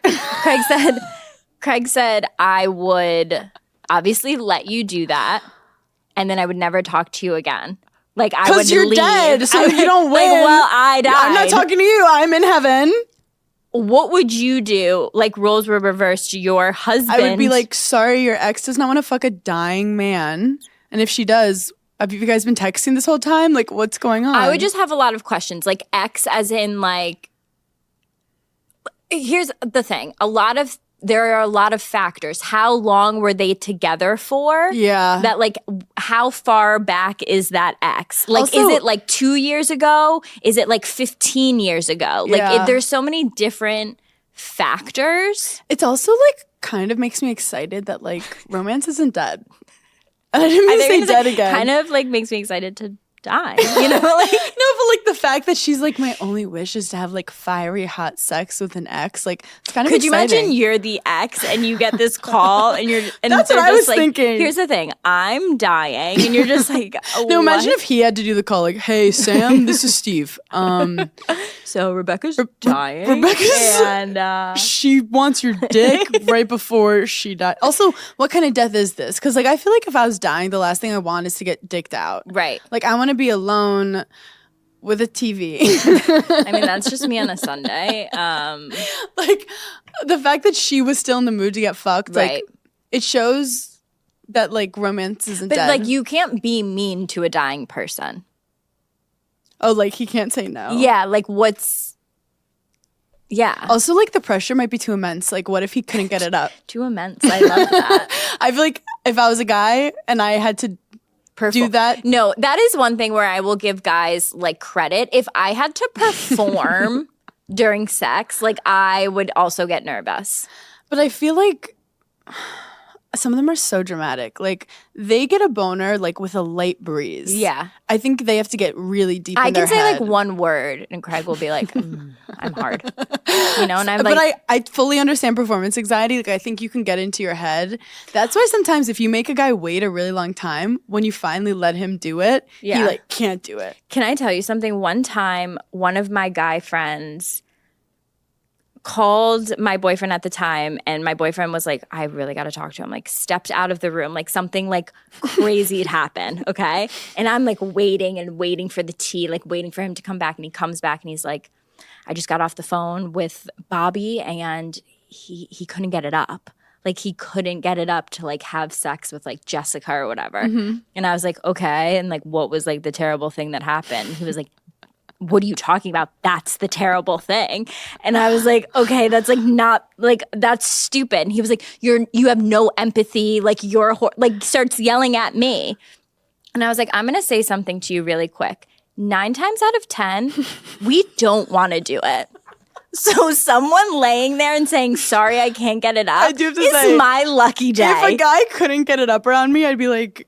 Craig said, I would obviously let you do that. And then I would never talk to you again. Like, I would leave. Because you're dead, so you don't win. Like, well, I died. I'm not talking to you. I'm in heaven. What would you do? Like, roles were reversed. Your husband. I would be like, sorry, your ex does not want to fuck a dying man. And if she does, have you guys been texting this whole time? Like, what's going on? I would just have a lot of questions. Like, ex as in, like, here's the thing. There are a lot of factors. How long were they together for? Yeah. That, like, how far back is that ex? Like, Also, is it like 2 years ago? Is it like 15 years ago? Like, there's so many different factors. It's also like kind of makes me excited that like romance isn't dead. And I didn't mean to say dead again. Kind of like makes me excited to die, you know? Like, no, but like the fact that she's like, my only wish is to have like fiery hot sex with an ex. Like, it's kind of could exciting. you imagine you're the ex and you get this call and that's what I was like, thinking. Here's the thing, I'm dying, and you're just like, no, imagine if he had to do the call, like, hey Sam, this is Steve. So Rebecca's dying. And she wants your dick right before she died. Also, what kind of death is this? Because like I feel like if I was dying, the last thing I want is to get dicked out. Right. Like I want to be alone with a TV. I mean, that's just me on a Sunday. Like the fact that she was still in the mood to get fucked, right. like it shows that like romance isn't dead. But like you can't be mean to a dying person. Oh, like he can't say no. Yeah, like yeah. Also, like the pressure might be too immense. Like, what if he couldn't get it up? Too immense. I love that. I feel like if I was a guy and I had to do that. No, that is one thing where I will give guys like credit. If I had to perform during sex, like I would also get nervous. But I feel like some of them are so dramatic. Like they get a boner like with a light breeze. Yeah. I think they have to get really deep I in their can say head. like one word and Craig will be like, I'm hard. You know, and I'm but like. I fully understand performance anxiety. Like I think you can get into your head. That's why sometimes if you make a guy wait a really long time, when you finally let him do it, he like can't do it. Can I tell you something? One time, one of my guy friends called my boyfriend at the time, and my boyfriend was like, I really got to talk to him, like stepped out of the room, like something like crazy had happened, okay? And I'm like waiting for the tea, like waiting for him to come back, and he comes back and he's like, I just got off the phone with Bobby and he couldn't get it up. Like he couldn't get it up to like have sex with like Jessica or whatever. Mm-hmm. And I was like, okay. And like, what was like the terrible thing that happened? He was like, what are you talking about? That's the terrible thing. And I was like, okay, that's like not like that's stupid. And he was like, you have no empathy. Like you're like starts yelling at me. And I was like, I'm going to say something to you really quick. 9 times out of 10, we don't want to do it. So someone laying there and saying, sorry, I can't get it up I do have to say, my lucky day. If a guy couldn't get it up around me, I'd be like,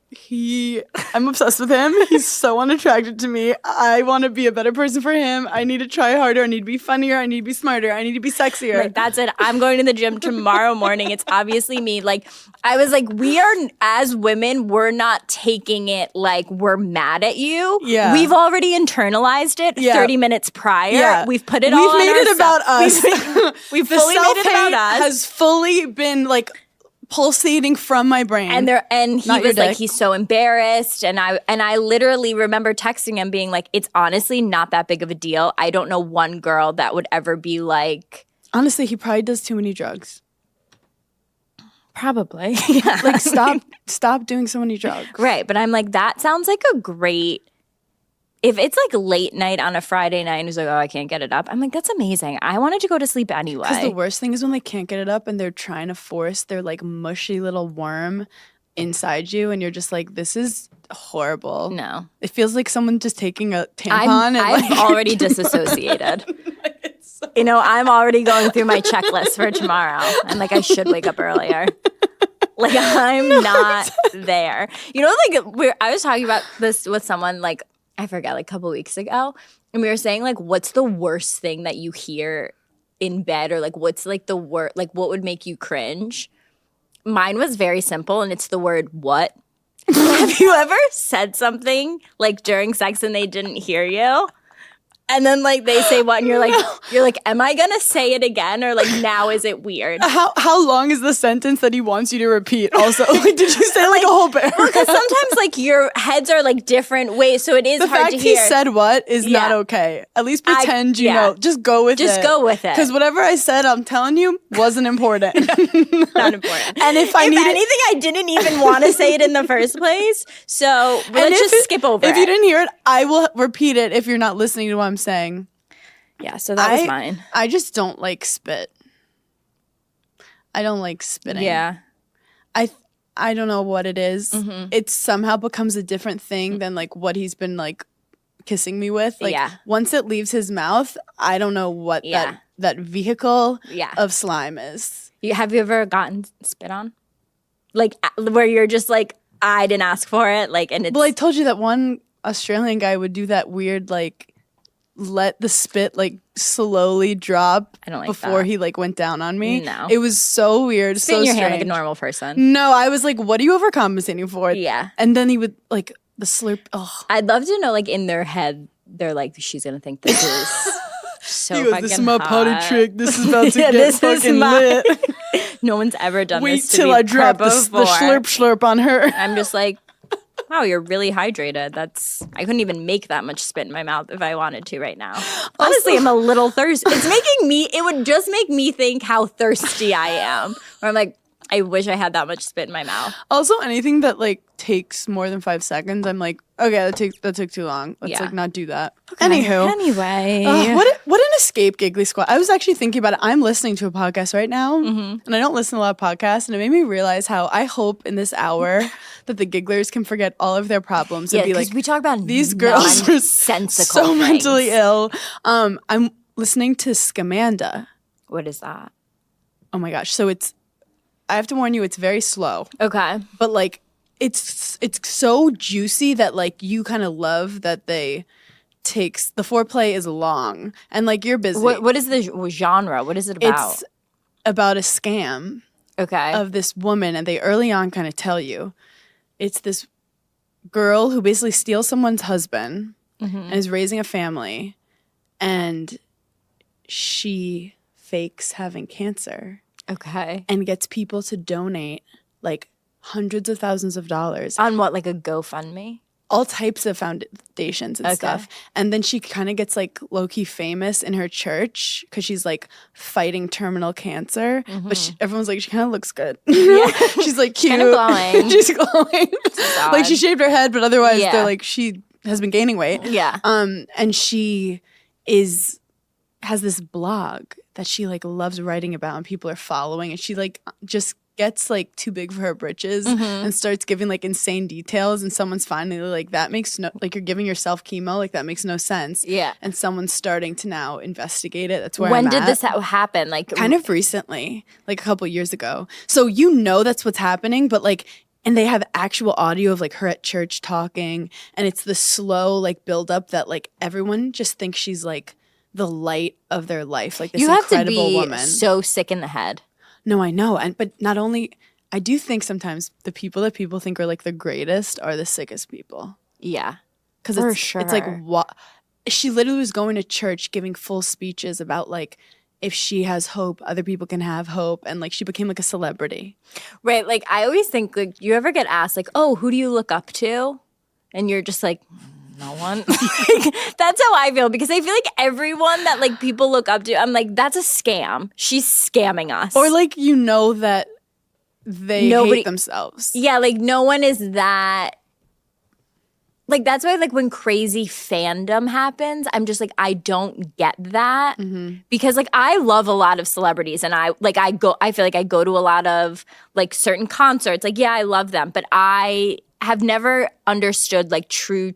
I'm obsessed with him. He's so unattracted to me. I want to be a better person for him. I need to try harder. I need to be funnier. I need to be smarter. I need to be sexier. Like, that's it. I'm going to the gym tomorrow morning. It's obviously me. Like, I was like, we are, as women, we're not taking it like we're mad at you. Yeah. We've already internalized it 30 minutes prior. Yeah. We've put it all on We've made it about us. We've fully made it about us. Has fully been like pulsating from my brain. And he was like, he's so embarrassed. And I literally remember texting him being like, it's honestly not that big of a deal. I don't know one girl that would ever be like. Honestly, he probably does too many drugs. Probably. Yeah. Like stop doing so many drugs. Right. But I'm like, that sounds like a great. If it's like late night on a Friday night and he's like, oh, I can't get it up. I'm like, that's amazing. I wanted to go to sleep anyway. Because the worst thing is when they can't get it up and they're trying to force their like mushy little worm inside you and you're just like, this is horrible. No. It feels like someone just taking a tampon. I'm already disassociated. You know, I'm already going through my checklist for tomorrow. And like, I should wake up earlier. Like, I'm not there. You know, like, I was talking about this with someone, like, I forgot, like a couple weeks ago. And we were saying, like, what's the worst thing that you hear in bed? Or, like, what's, like, the word, like, what would make you cringe? Mine was very simple, and it's the word what. Have you ever said something, like, during sex and they didn't hear you? And then, like, they say what, and you're like, am I gonna say it again, or like, now is it weird? How long is the sentence that he wants you to repeat? Also, like, did you say like a whole paragraph? Because sometimes, like, your heads are like different ways, so it is hard to hear. The fact he said what is not okay. At least pretend you know. Just go with it. Just go with it. Because whatever I said, I'm telling you, wasn't important. Not important. And if anything, I didn't even want to say it in the first place. So let's just skip over it. If you didn't hear it, I will repeat it if you're not listening to what I'm saying. Yeah, so that was mine. I just don't like spit. I don't like spitting. Yeah. I don't know what it is. Mm-hmm. It somehow becomes a different thing than like what he's been like kissing me with. Like once it leaves his mouth, I don't know what that vehicle of slime is. Have you ever gotten spit on? Like where you're just like, I didn't ask for it. Like, and it's Well, I told you that one Australian guy would do that weird like let the spit like slowly drop before he like went down on me. No. It was so weird. Spit in your hand like a strange. normal person. No, I was like, what are you overcompensating for? Yeah. And then he would like the slurp. Oh. I'd love to know, like, in their head, they're like, she's gonna think this is so he goes, fucking this is my hot. potty trick. This is about to get this is fucking lit. No one's ever done Wait this to till me I drop the before. slurp on her. I'm just like, wow, you're really hydrated. I couldn't even make that much spit in my mouth if I wanted to right now. Honestly, I'm a little thirsty. It would just make me think how thirsty I am. Where I'm like, I wish I had that much spit in my mouth. Also, anything that like takes more than 5 seconds, I'm like, okay, that took too long. Let's like not do that. Anywho. Anyway. What an escape, Giggly Squad. I was actually thinking about it. I'm listening to a podcast right now, and I don't listen to a lot of podcasts, and it made me realize how I hope in this hour that the gigglers can forget all of their problems and be like, we talk about these girls are sensical so things. mentally ill. I'm listening to Scamanda. What is that? Oh my gosh. So I have to warn you, it's very slow. Okay. But like it's so juicy that like you kind of love that the foreplay is long and like you're busy. What is the genre? What is it about? It's about a scam of this woman, and they early on kind of tell you it's this girl who basically steals someone's husband and is raising a family, and she fakes having cancer. Okay. And gets people to donate like hundreds of thousands of dollars. On what, like a GoFundMe? All types of foundations and stuff. And then she kind of gets like low-key famous in her church because she's like fighting terminal cancer. But everyone's like, she kind of looks good. Yeah. She's like cute. Kind of glowing. She's glowing. Like she shaved her head, but otherwise they're like, she has been gaining weight. Yeah. And she has this blog that she like loves writing about and people are following, and she like just gets like too big for her britches and starts giving like insane details, and someone's finally like, that makes no, like you're giving yourself chemo, like that makes no sense. Yeah. And someone's starting to now investigate it. That's where when I'm did at. this happen? Like kind of recently, like a couple years ago. So you know that's what's happening, but like, and they have actual audio of like her at church talking, and it's the slow like build up that like everyone just thinks she's like the light of their life, like this incredible woman. You have to be so sick in the head. No, I know. But not only, I do think sometimes the people that people think are like the greatest are the sickest people. Yeah. Because it's like, what? She literally was going to church giving full speeches about like, if she has hope, other people can have hope. And like, she became like a celebrity. Right. Like, I always think, like, you ever get asked, like, oh, who do you look up to? And you're just like, no one. That's how I feel, because I feel like everyone that like people look up to, I'm like, that's a scam. She's scamming us. Or like, you know that they hate themselves. Yeah, like no one is that like that's why like when crazy fandom happens, I'm just like I don't get that because like I love a lot of celebrities and I feel like I go to a lot of like certain concerts. Like yeah, I love them, but I have never understood like true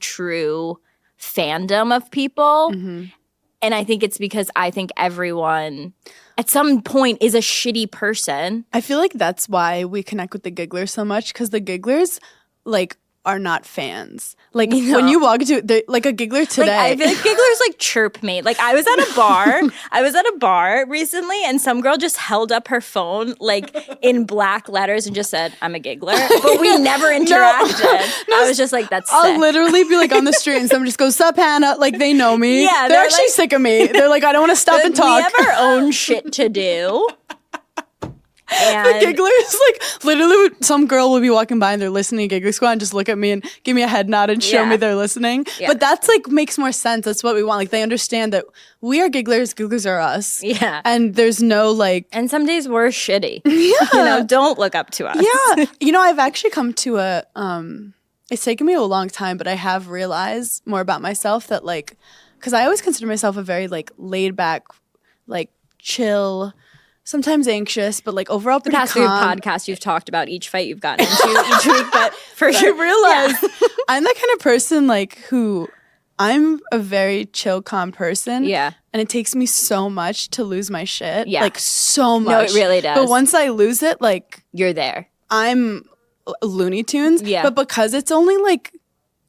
fandom of people. And I think it's because I think everyone at some point is a shitty person. I feel like that's why we connect with the gigglers so much, because the gigglers like are not fans. Like when you walk into like a giggler today, like, I feel like gigglers like chirp me. Like I was at a bar recently and some girl just held up her phone like in black letters and just said, "I'm a giggler," but we never interacted. I was just like, "That's sick." I'll literally be like on the street and someone just goes, "Sup, Hannah?" Like they know me. Yeah, they're actually sick of me. They're like, "I don't want to stop and talk." We have our own shit to do. And the gigglers, like literally some girl will be walking by and they're listening to Giggling Squad and just look at me and give me a head nod and show me they're listening. Yeah. But that's like makes more sense. That's what we want. Like they understand that we are gigglers are us. Yeah. And there's no like. And some days we're shitty. Yeah. You know, don't look up to us. Yeah. You know, I've actually come to it's taken me a long time, but I have realized more about myself that like, because I always consider myself a very like laid back, like chill, sometimes anxious, but like overall pretty past calm. few podcasts you've talked about each fight you've gotten into each week, but for sure, I realize I'm that kind of person like who I'm a very chill, calm person. Yeah. And it takes me so much to lose my shit. Yeah. Like so much. No, it really does. But once I lose it, like you're there. I'm Looney Tunes. Yeah. But because it's only like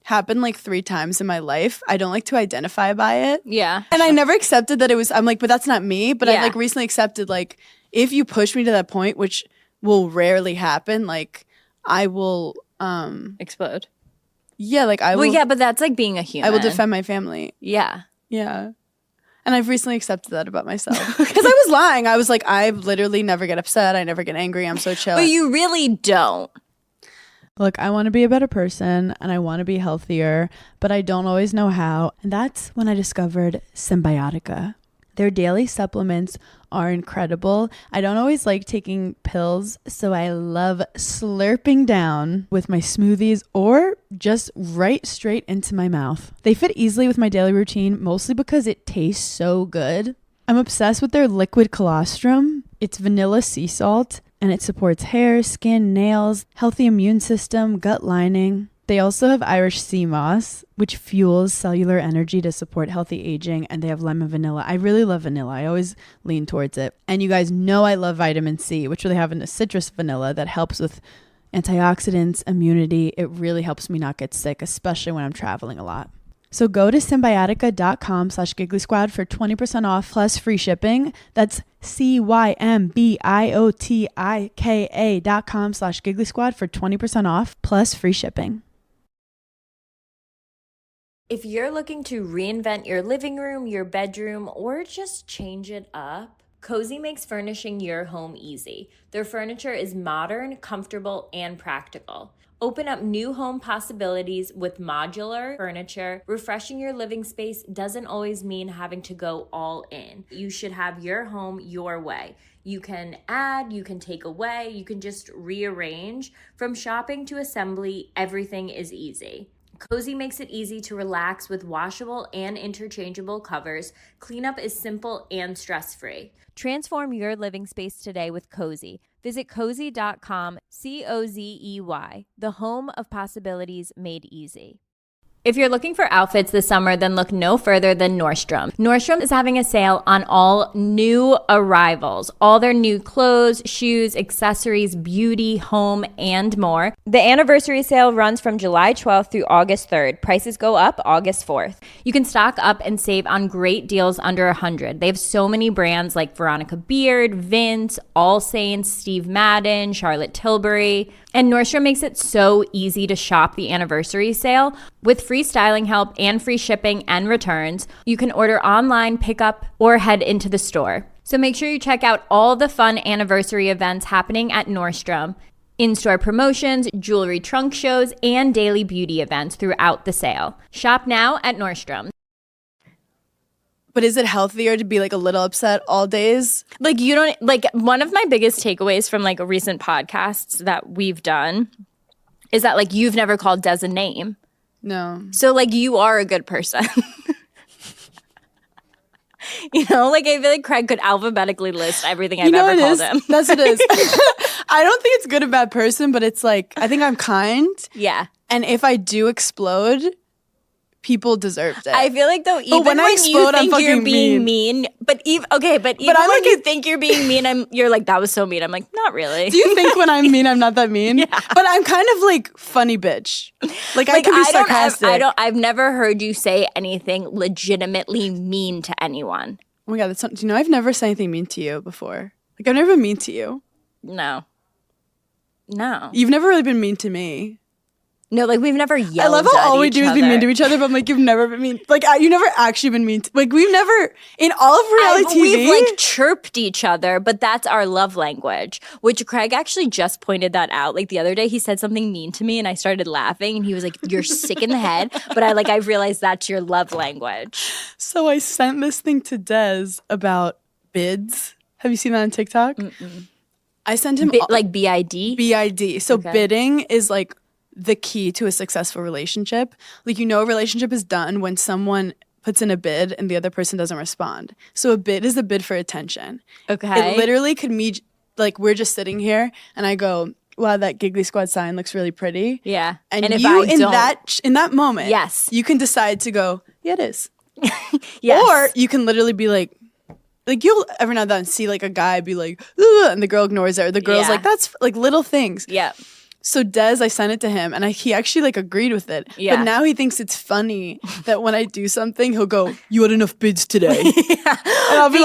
happened like 3 times in my life, I don't like to identify by it. Yeah. And I never accepted that it was, I'm like, but that's not me. But I Yeah. like recently accepted like if you push me to that point, which will rarely happen, like I will explode. Yeah, like I will. Well, yeah, but that's like being a human. I will defend my family. Yeah. Yeah. And I've recently accepted that about myself. Because I was lying. I was like, I literally never get upset. I never get angry. I'm so chill. But you really don't. Look, I want to be a better person and I want to be healthier, but I don't always know how. And that's when I discovered Symbiotica. Their daily supplements are incredible. I don't always like taking pills, so I love slurping down with my smoothies or just right straight into my mouth. They fit easily with my daily routine, mostly because it tastes so good. I'm obsessed with their liquid colostrum. It's vanilla sea salt, and it supports hair, skin, nails, healthy immune system, gut lining. They also have Irish sea moss, which fuels cellular energy to support healthy aging, and they have lemon vanilla. I really love vanilla. I always lean towards it. And you guys know I love vitamin C, which they have in a citrus vanilla that helps with antioxidants, immunity. It really helps me not get sick, especially when I'm traveling a lot. So go to symbiotica.com/gigglysquad for 20% off plus free shipping. That's CYMBIOTIKA.com/gigglysquad for 20% off plus free shipping. If you're looking to reinvent your living room, your bedroom, or just change it up, Cozy makes furnishing your home easy. Their furniture is modern, comfortable, and practical. Open up new home possibilities with modular furniture. Refreshing your living space doesn't always mean having to go all in. You should have your home your way. You can add, you can take away, you can just rearrange. From shopping to assembly, everything is easy. Cozy makes it easy to relax with washable and interchangeable covers. Cleanup is simple and stress-free. Transform your living space today with Cozy. Visit cozy.com, COZEY, the home of possibilities made easy. If you're looking for outfits this summer, then look no further than Nordstrom. Nordstrom is having a sale on all new arrivals, all their new clothes, shoes, accessories, beauty, home, and more. The anniversary sale runs from July 12th through August 3rd. Prices go up August 4th. You can stock up and save on great deals under $100. They have so many brands like Veronica Beard, Vince, All Saints, Steve Madden, Charlotte Tilbury. And Nordstrom makes it so easy to shop the anniversary sale. With free styling help and free shipping and returns, you can order online, pick up, or head into the store. So make sure you check out all the fun anniversary events happening at Nordstrom. In-store promotions, jewelry trunk shows, and daily beauty events throughout the sale. Shop now at Nordstrom. But is it healthier to be like a little upset all days? Like you don't, like one of my biggest takeaways from like recent podcasts that we've done is that like you've never called Des a name. No. So like you are a good person. You know, like I feel like Craig could alphabetically list everything I've ever called him. That's what it is. I don't think it's good or bad person, but it's like I think I'm kind. Yeah. And if I do explode, people deserved it. I feel like though, even when I when explode, you I'm think you're fucking being mean, but even I'm when like you think you're being mean, you're like, that was so mean. I'm like, not really. Do you think when I'm mean, I'm not that mean? Yeah. But I'm kind of like funny bitch. Like I can be sarcastic. I've never heard you say anything legitimately mean to anyone. Oh my God, that's do you know I've never said anything mean to you before. Like I've never been mean to you. No. You've never really been mean to me. No, like we've never yelled. I love how all we do is be mean to each each other, but I'm like, you've never been mean. Like, you've never actually been mean. Like, we've never, in all of reality TV. We've like chirped each other, but that's our love language, which Craig actually just pointed that out. Like the other day, he said something mean to me and I started laughing and he was like, you're sick in the head. But I realized that's your love language. So I sent this thing to Des about bids. Have you seen that on TikTok? Mm-mm. I sent him like BID? BID. So bidding is like the key to a successful relationship. Like, you know, a relationship is done when someone puts in a bid and the other person doesn't respond. So a bid is a bid for attention. Okay. It literally could mean, like, we're just sitting here and I go, wow, that Giggly Squad sign looks really pretty. Yeah. And if you, in that moment, yes, you can decide to go, yeah, it is. Yes. Or you can literally be like you'll every now and then see like a guy be like, ugh, and the girl ignores it, or the girl's like, that's like little things. Yeah. So I sent it to him and he actually like agreed with it. Yeah. But now he thinks it's funny that when I do something, he'll go, you had enough bids today. Yeah. And I'll be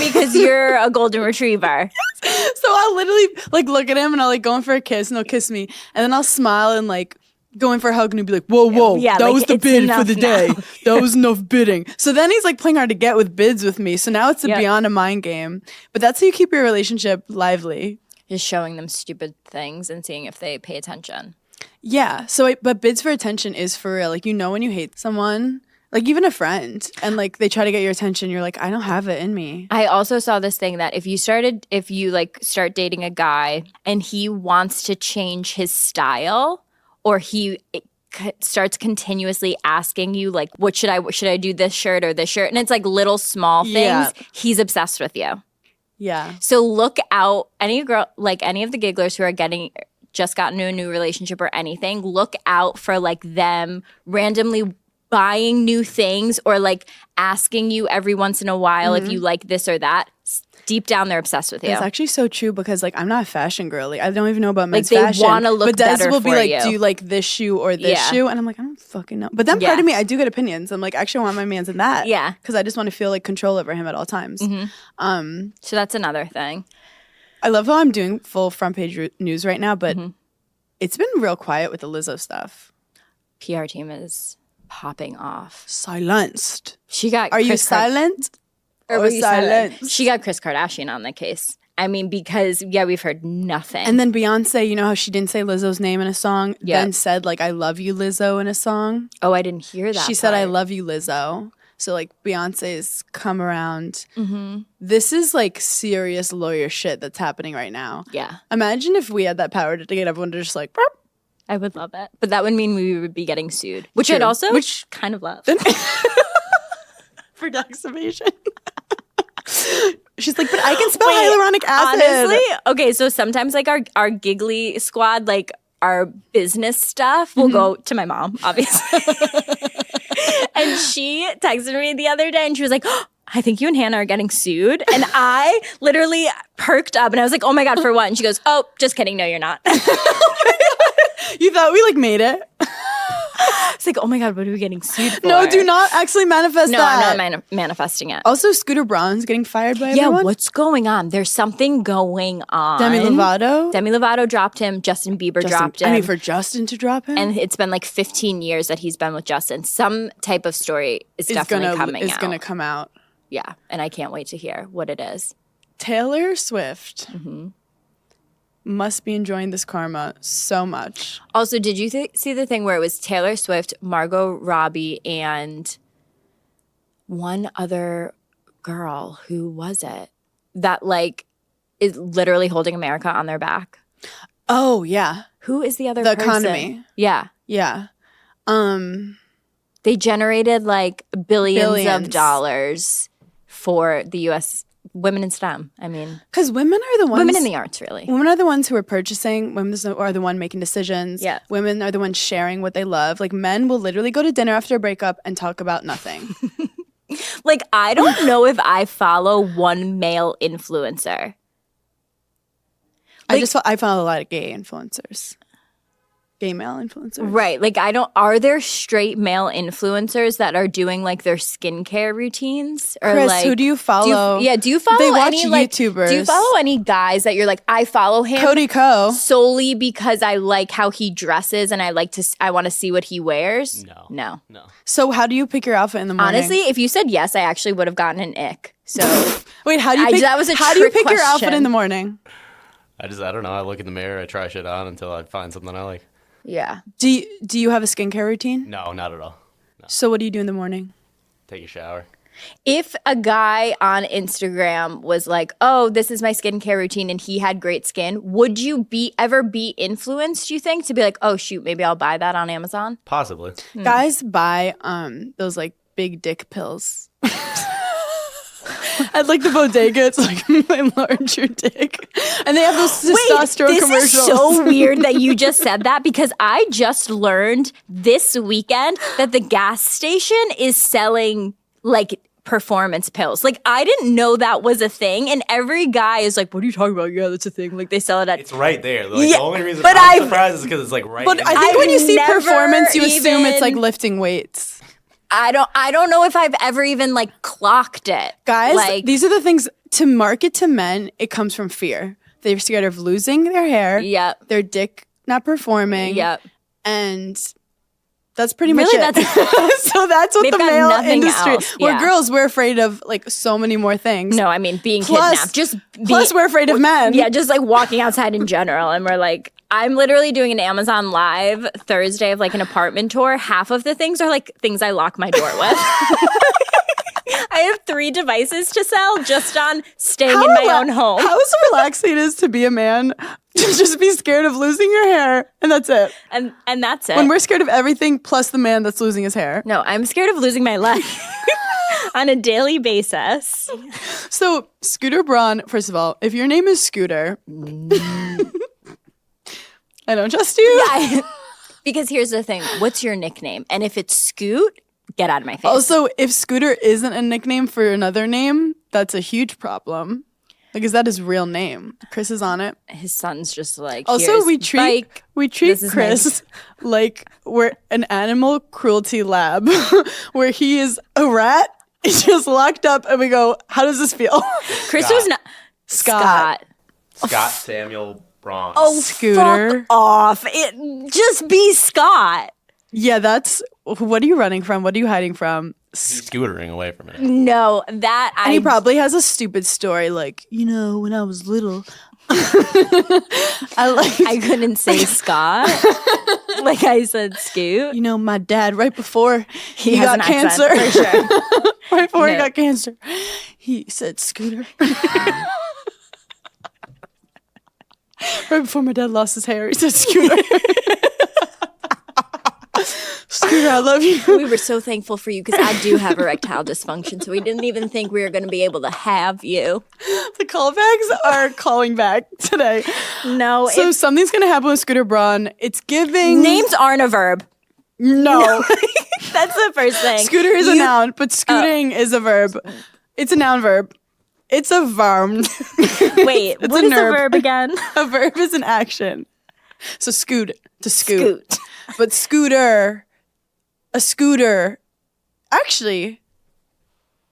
because you're a golden retriever. So I'll literally like look at him and I'll like go in for a kiss and he'll kiss me. And then I'll smile and like go in for a hug and he'll be like, whoa, yeah, that like, was the bid for the day. Now. That was enough bidding. So then he's like playing hard to get with bids with me. So now it's beyond a mind game. But that's how you keep your relationship lively. Just showing them stupid things and seeing if they pay attention. Yeah. So, but bids for attention is for real. Like, you know, when you hate someone, like even a friend, and like they try to get your attention, you're like, I don't have it in me. I also saw this thing that if you start dating a guy and he wants to change his style, or he starts continuously asking you like, should I do this shirt or this shirt? And it's like little small things. He's obsessed with you. Yeah. So look out, any of the gigglers who are just gotten into a new relationship or anything, look out for like them randomly buying new things or like asking you every once in a while if you like this or that. Deep down, they're obsessed with you. It's actually so true because like I'm not a fashion girly. I don't even know about men's like, fashion. They want to look better for you. But Des will be like, do you like this shoe or this shoe? And I'm like, I don't fucking know. But then part of me, I do get opinions. I'm like, actually, I want my man's in that. Yeah. Because I just want to feel like control over him at all times. Mm-hmm. So that's another thing. I love how I'm doing full front page news right now, but it's been real quiet with the Lizzo stuff. PR team is popping off. Silenced. She got. Are you silent? Or silent? She got Kris Kardashian on the case. I mean, because we've heard nothing. And then Beyonce, you know how she didn't say Lizzo's name in a song, then said like, I love you, Lizzo, in a song. Oh, I didn't hear that. She said, I love you, Lizzo. So like Beyonce's come around. This is like serious lawyer shit that's happening right now. Yeah. Imagine if we had that power to get everyone to just like, burp. I would love it. But that would mean we would be getting sued, which I'd also kind of love. For defamation. She's like, but I can spell hyaluronic acid. Honestly, okay, so sometimes like our giggly squad, like our business stuff will go to my mom, obviously. And she texted me the other day and she was like, oh, I think you and Hannah are getting sued. And I literally perked up and I was like, oh my God, for what? And she goes, oh, just kidding. No, you're not. You thought we like made it? It's like, oh my God, what are we getting sued for? No, do not actually manifest that. No, I'm not manifesting it. Also, Scooter Braun's getting fired by everyone? Yeah, what's going on? There's something going on. Demi Lovato dropped him. Justin Bieber dropped him. I mean, for Justin to drop him? And it's been like 15 years that he's been with Justin. Some type of story is definitely coming out. It's going to come out. Yeah, and I can't wait to hear what it is. Taylor Swift must be enjoying this karma so much. Also, did you see the thing where it was Taylor Swift, Margot Robbie, and one other girl? Who was it? That like is literally holding America on their back. Oh, yeah. Who is the other person? The economy. Yeah. Yeah. They generated like billions of Billions. dollars for the U.S. women in STEM. I mean, Because women are the ones. women in the arts, really. Women are the ones who are purchasing. Women are the one making decisions. Yeah. Women are the ones sharing what they love. Like men will literally go to dinner after a breakup and talk about nothing. Like, I don't know if I follow one male influencer. I follow a lot of gay influencers. Gay male influencers. Right. Like, are there straight male influencers that are doing like their skincare routines? Or Chris, like, who do you follow? do you follow They watch any like YouTubers. Do you follow any guys that you're like, I follow him Cody Ko. solely because I like how he dresses and I want to see what he wears? No. So how do you pick your outfit in the morning? Honestly, if you said yes, I actually would have gotten an ick. So Wait, how do you pick, that was a how do you trick pick your outfit question. in the morning? I don't know. I look in the mirror, I try shit on until I find something I like. yeah. Do you have a skincare routine? No, not at all. So what do you do in the morning? Take a shower. If a guy on Instagram was like, "Oh, this is my skincare routine," and he had great skin, would you ever be influenced? You think to be like, "Oh shoot, maybe I'll buy that on Amazon." Possibly. Guys buy those like big dick pills. At like the bodega, it's like enlarge your dick, and they have those testosterone this commercials. is so weird that you just said that because I just learned this weekend that the gas station is selling like performance pills. Like I didn't know that was a thing, and every guy is like, "What are you talking about? Yeah, that's a thing." Like they sell it at. It's right there. Like, Yeah, the only reason but I'm surprised is because it's like right But in I the- think when you see never performance, you assume it's like even- lifting weights. I don't know if I've ever even like clocked it. Guys, like, these are the things to market to men. It comes from fear. They're scared of losing their hair. Yep. Their dick not performing. Yep. And that's pretty much Really, it. that's- So that's what They've the got male nothing industry. else. We're Yeah. girls. We're afraid of like so many more things. No, I mean being Plus- kidnapped. Plus, we're afraid of men. Yeah, just like walking outside in general. And we're like, I'm literally doing an Amazon Live Thursday of like an apartment tour. Half of the things are like things I lock my door with. I have 3 devices to sell just on staying in my own home. How relaxing it is to be a man to just be scared of losing your hair, and that's it. And that's it. When we're scared of everything, plus the man that's losing his hair. No, I'm scared of losing my life on a daily basis. So, Scooter Braun, first of all, if your name is Scooter, I don't trust you. Because here's the thing. What's your nickname? And if it's Scoot, get out of my face. Also, if Scooter isn't a nickname for another name, that's a huge problem. Like, is that his real name? Chris is on it. His son's just like, Also, here's we treat bike. Chris This is like we're an animal cruelty lab, where he is a rat. He's just locked up, and we go, "How does this feel?" Chris was not Scott. Scott Samuel Braun. Oh, Scooter. fuck off. Just be Scott. Yeah, that's. What are you running from? What are you hiding from? He's scootering away from it. No, that And he probably has a stupid story, like, when I was little, I couldn't say Scott. Like I said Scoot. my dad, right before he has got an accent, cancer, for sure. right before he No. got cancer, he said Scooter. Right before my dad lost his hair, he said Scooter. Scooter, I love you. We were so thankful for you because I do have erectile dysfunction, so we didn't even think we were going to be able to have you. The callbacks are calling back today. No, So something's gonna happen with Scooter Braun. It's giving names aren't a verb. No. That's the first thing. Scooter is a noun, but scooting is a verb. It's a noun verb. It's a verb. Wait, what a is a nerb. verb again? A verb is an action. So scoot, to scoot. But scooter, a scooter, actually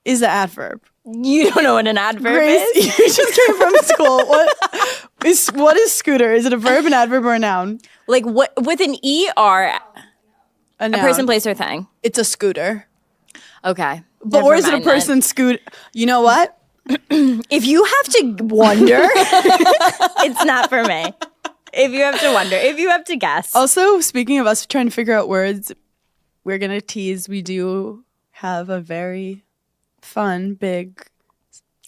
is an adverb. You don't know what an adverb Grace, is? you just came from school. What is scooter? Is it a verb, an adverb, or a noun? Like what with an ER, A noun. person, place, or thing. It's a scooter. Okay. But or is it a person scoot? You know what? If you have to wonder, it's not for me. If you have to wonder, if you have to guess. Also, speaking of us trying to figure out words, we're going to tease. We do have a very fun, big,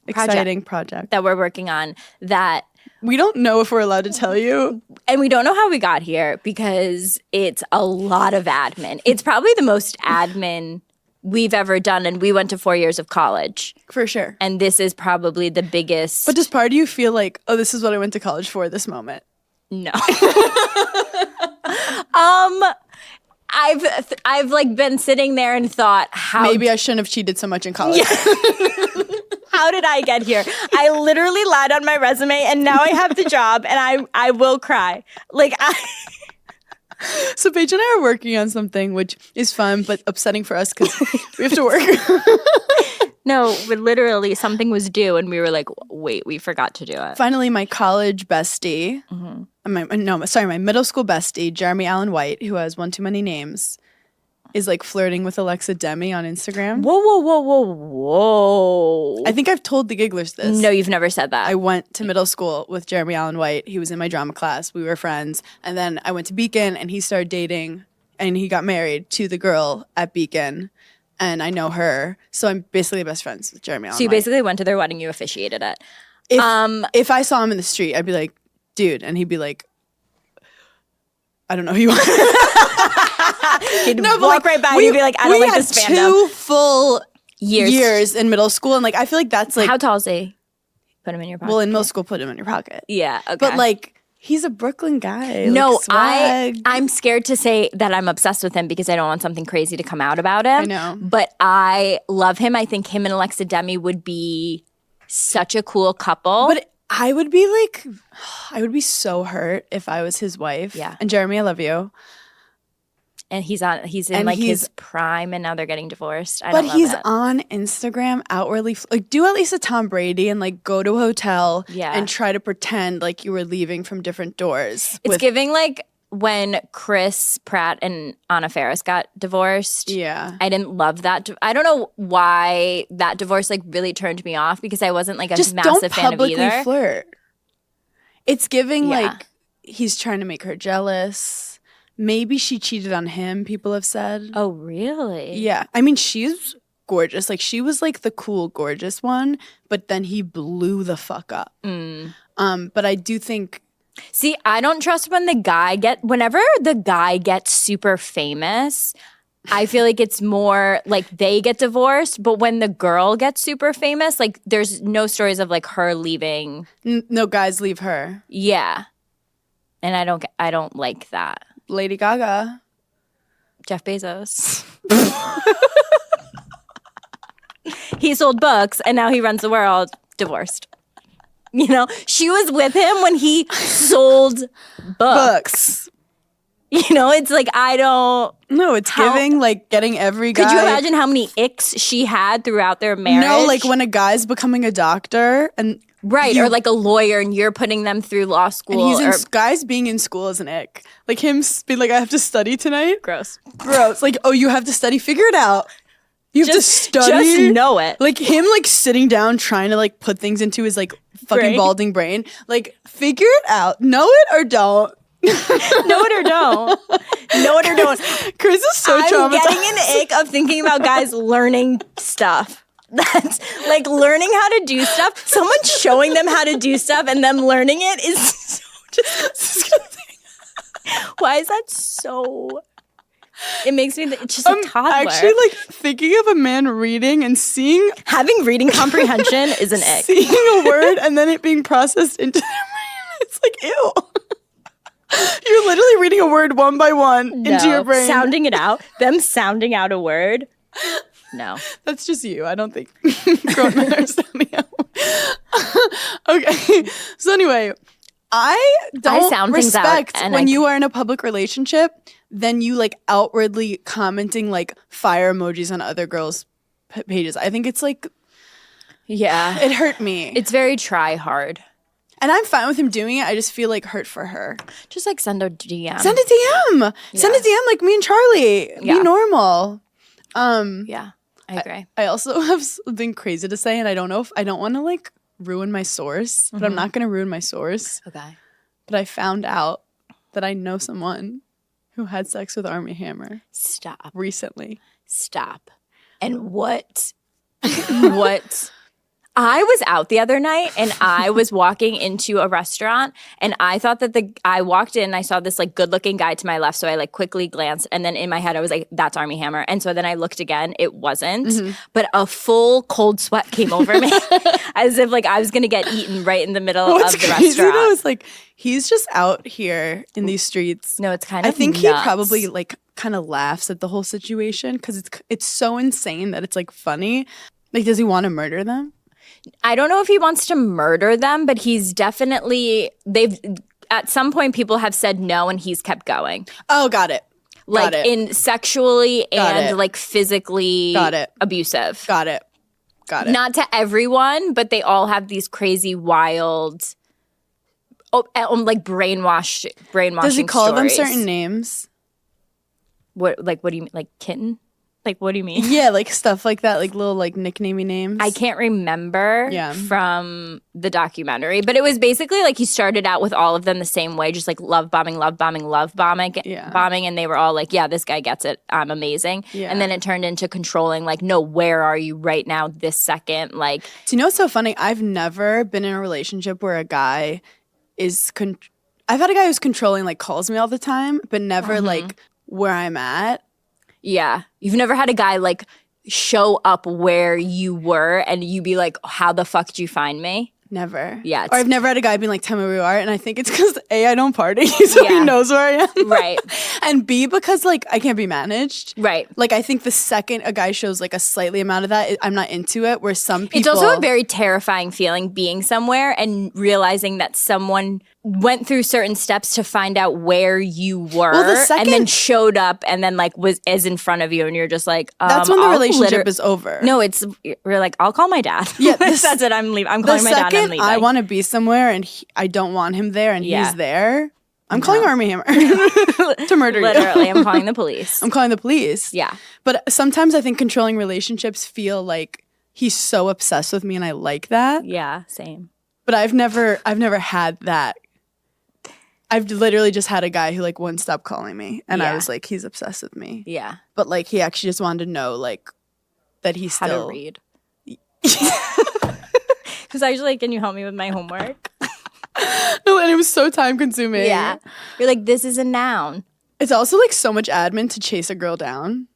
exciting project. that we're working on that We don't know if we're allowed to tell you. And we don't know how we got here because it's a lot of admin. It's probably the most admin we've ever done, and we went to 4 years of college. For sure. And this is probably the biggest. But does part of you feel like, oh, this is what I went to college for this moment? No. I've like been sitting there and thought, how Maybe I shouldn't have cheated so much in college. how did I get here? I literally lied on my resume and now I have the job and I will cry. Like So Paige and I are working on something which is fun but upsetting for us because we have to work. No, but literally something was due and we were like, wait, we forgot to do it. Finally, my college bestie, my middle school bestie, Jeremy Allen White, who has one too many names, is like flirting with Alexa Demi on Instagram. Whoa. I think I've told the Gigglers this. No, you've never said that. I went to middle school with Jeremy Allen White. He was in my drama class. We were friends. And then I went to Beacon and he started dating and he got married to the girl at Beacon. And I know her. So I'm basically best friends with Jeremy Allen So you White. basically went to their wedding, you officiated it. If I saw him in the street, I'd be like, dude. And he'd be like, I don't know who you are. He'd walk right by and you'd be like, I don't like this fandom. We had 2 full Years. years in middle school. And like, I feel like that's like, How tall is he? Put him in your pocket. well, in middle school, put him in your pocket. Yeah, okay. But like, he's a Brooklyn guy. no, like, swag. I'm scared to say that I'm obsessed with him because I don't want something crazy to come out about him. I know. But I love him. I think him and Alexa Demi would be such a cool couple. But I would be so hurt if I was his wife. Yeah. And Jeremy, I love you. and he's in and like he's- his prime and now they're getting divorced. I But don't love he's it. on Instagram outwardly, like do at least a Tom Brady and like go to a hotel Yeah. and try to pretend like you were leaving from different doors. It's with- giving like when Chris Pratt and Anna Faris got divorced. Yeah. I didn't love that. I don't know why that divorce like really turned me off because I wasn't like a Just massive don't fan of publicly either. flirt. It's giving Yeah. like he's trying to make her jealous. Maybe she cheated on him, people have said. Oh, really? Yeah. I mean, she's gorgeous. Like she was like the cool, gorgeous one, but then he blew the fuck up. But I do think See, I don't trust whenever the guy gets super famous, I feel like it's more like they get divorced, but when the girl gets super famous, like there's no stories of like her leaving. no guys leave her. Yeah. And I don't like that. Lady Gaga. Jeff Bezos. He sold books and now he runs the world, divorced. You know, she was with him when he sold books. You know, it's like No, it's giving like getting every guy. Could you imagine how many icks she had throughout their marriage? No, like when a guy's becoming a doctor and right, or like a lawyer and you're putting them through law school. and guys being in school is an ick. Like him being like, I have to study tonight. Gross. Gross. Like, oh, you have to study. Figure it out. You have to study. Just know it. Like him, like sitting down trying to like put things into his like fucking Brain. balding brain. Like, figure it out. Know it or don't. Know it or don't. Know it or don't. Chris is so I'm traumatized. getting an ick of thinking about guys learning stuff. That's like learning how to do stuff. Someone showing them how to do stuff and them learning it is so disgusting. Why is that so? It makes me. It's just a toddler. Actually, like thinking of a man reading and seeing Having reading comprehension is an ick. seeing a word and then it being processed into their brain. It's like, ew. You're literally reading a word one by one into your brain. Sounding it out. Them sounding out a word. No. That's just you. I don't think grown men are sounding out. Okay. So anyway, I don't sound things out respect and when I- you are in a public relationship, then you like outwardly commenting like fire emojis on other girls' pages. I think it's like, Yeah. it hurt me. It's very try hard. And I'm fine with him doing it. I just feel like hurt for her. Just like send a DM. Send a DM. Send a DM like me and Charlie. Yeah. Be normal. Yeah. I agree. I also have something crazy to say, and I don't know if I don't want to like ruin my source, but I'm not going to ruin my source. Okay. But I found out that I know someone who had sex with Armie Hammer Stop. recently. Stop. And what I was out the other night and I was walking into a restaurant and I thought that I walked in and I saw this like good looking guy to my left. So I like quickly glanced and then in my head I was like, that's Armie Hammer. And so then I looked again. It wasn't. But a full cold sweat came over me as if like I was going to get eaten right in the middle of the restaurant. Though, is like he's just out here in these streets. No, it's kind of I think nuts. he probably like kind of laughs at the whole situation because it's so insane that it's like funny. Like, does he want to murder them? I don't know if he wants to murder them, but he's definitely at some point people have said no and he's kept going. Oh, got it. Like in sexually and it. like physically abusive. Got it. Not to everyone, but they all have these crazy wild like brainwashing Does he call them stories. certain names? What do you mean? Like kitten? Like, what do you mean? Yeah, like stuff like that, like little like nicknamey names. I can't remember from the documentary, but it was basically like he started out with all of them the same way, just like love bombing, bombing, and they were all like, yeah, this guy gets it. I'm amazing. Yeah. And then it turned into controlling, like, no, where are you right now, this second? Like, do you know what's so funny? I've never been in a relationship where a guy is I've had a guy who's controlling, like calls me all the time, but never like where I'm at. Yeah. You've never had a guy like show up where you were and you be like, how the fuck did you find me? Never. Yeah. Or I've never had a guy being like, tell me where you are. And I think it's because A, I don't party, so he knows where I am. Right. And B, because like I can't be managed. Right. Like I think the second a guy shows like a slightly amount of that, I'm not into it. Where some people. It's also a very terrifying feeling being somewhere and realizing that someone went through certain steps to find out where you were and then showed up and then like is in front of you and you're just like that's when the relationship is over. No, we're like, I'll call my dad. Yeah, that's it. I'm leaving. I'm calling my dad and I'm leaving. I want to be somewhere and I don't want him there and he's there. I'm calling Armie Hammer to murder you. Literally, I'm calling the police. I'm calling the police. Yeah. But sometimes I think controlling relationships feel like he's so obsessed with me and I like that. Yeah, same. But I've never had that. I've literally just had a guy who like wouldn't stop calling me and I was like, he's obsessed with me. Yeah. But like he actually just wanted to know like that he's how still to read. Because I was like, can you help me with my homework? No, and it was so time consuming. Yeah. You're like, this is a noun. It's also like so much admin to chase a girl down.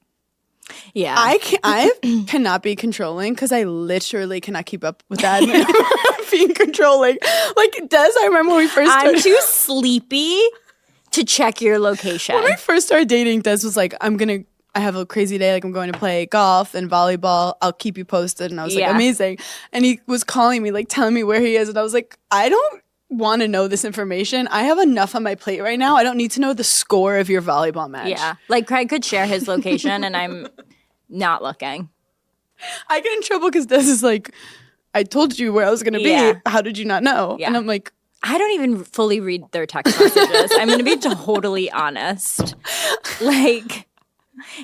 Yeah. I cannot be controlling because I literally cannot keep up with admin. Being controlling. Like Des, I remember when we first started. I'm too sleepy to check your location. When we first started dating, Des was like, I have a crazy day, like I'm going to play golf and volleyball. I'll keep you posted. And I was like, amazing. And he was calling me, like telling me where he is. And I was like, I don't want to know this information. I have enough on my plate right now. I don't need to know the score of your volleyball match. Yeah. Like Craig could share his location and I'm not looking. I get in trouble because Des is like, I told you where I was going to be. Yeah. How did you not know? Yeah. And I'm like, I don't even fully read their text messages. I'm going to be totally honest. Like,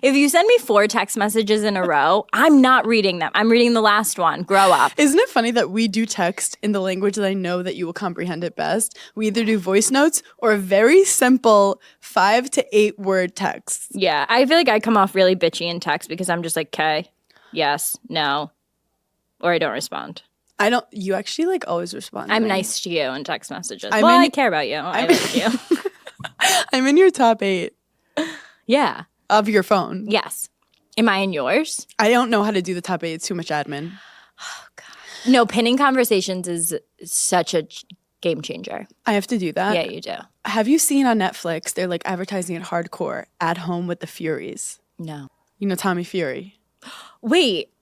if you send me 4 text messages in a row, I'm not reading them. I'm reading the last one. Grow up. Isn't it funny that we do text in the language that I know that you will comprehend it best? We either do voice notes or a very simple 5 to 8 word texts. Yeah. I feel like I come off really bitchy in text because I'm just like, okay, yes, no, or I don't respond. You actually like always respond. I'm nice to you in text messages. I care about you. I like you. I'm in your top 8. Yeah. Of your phone. Yes. Am I in yours? I don't know how to do the top 8. It's too much admin. Oh, God. No, pinning conversations is such a game changer. I have to do that. Yeah, you do. Have you seen on Netflix, they're like advertising it hardcore, At Home with the Furies? No. You know Tommy Fury? Wait.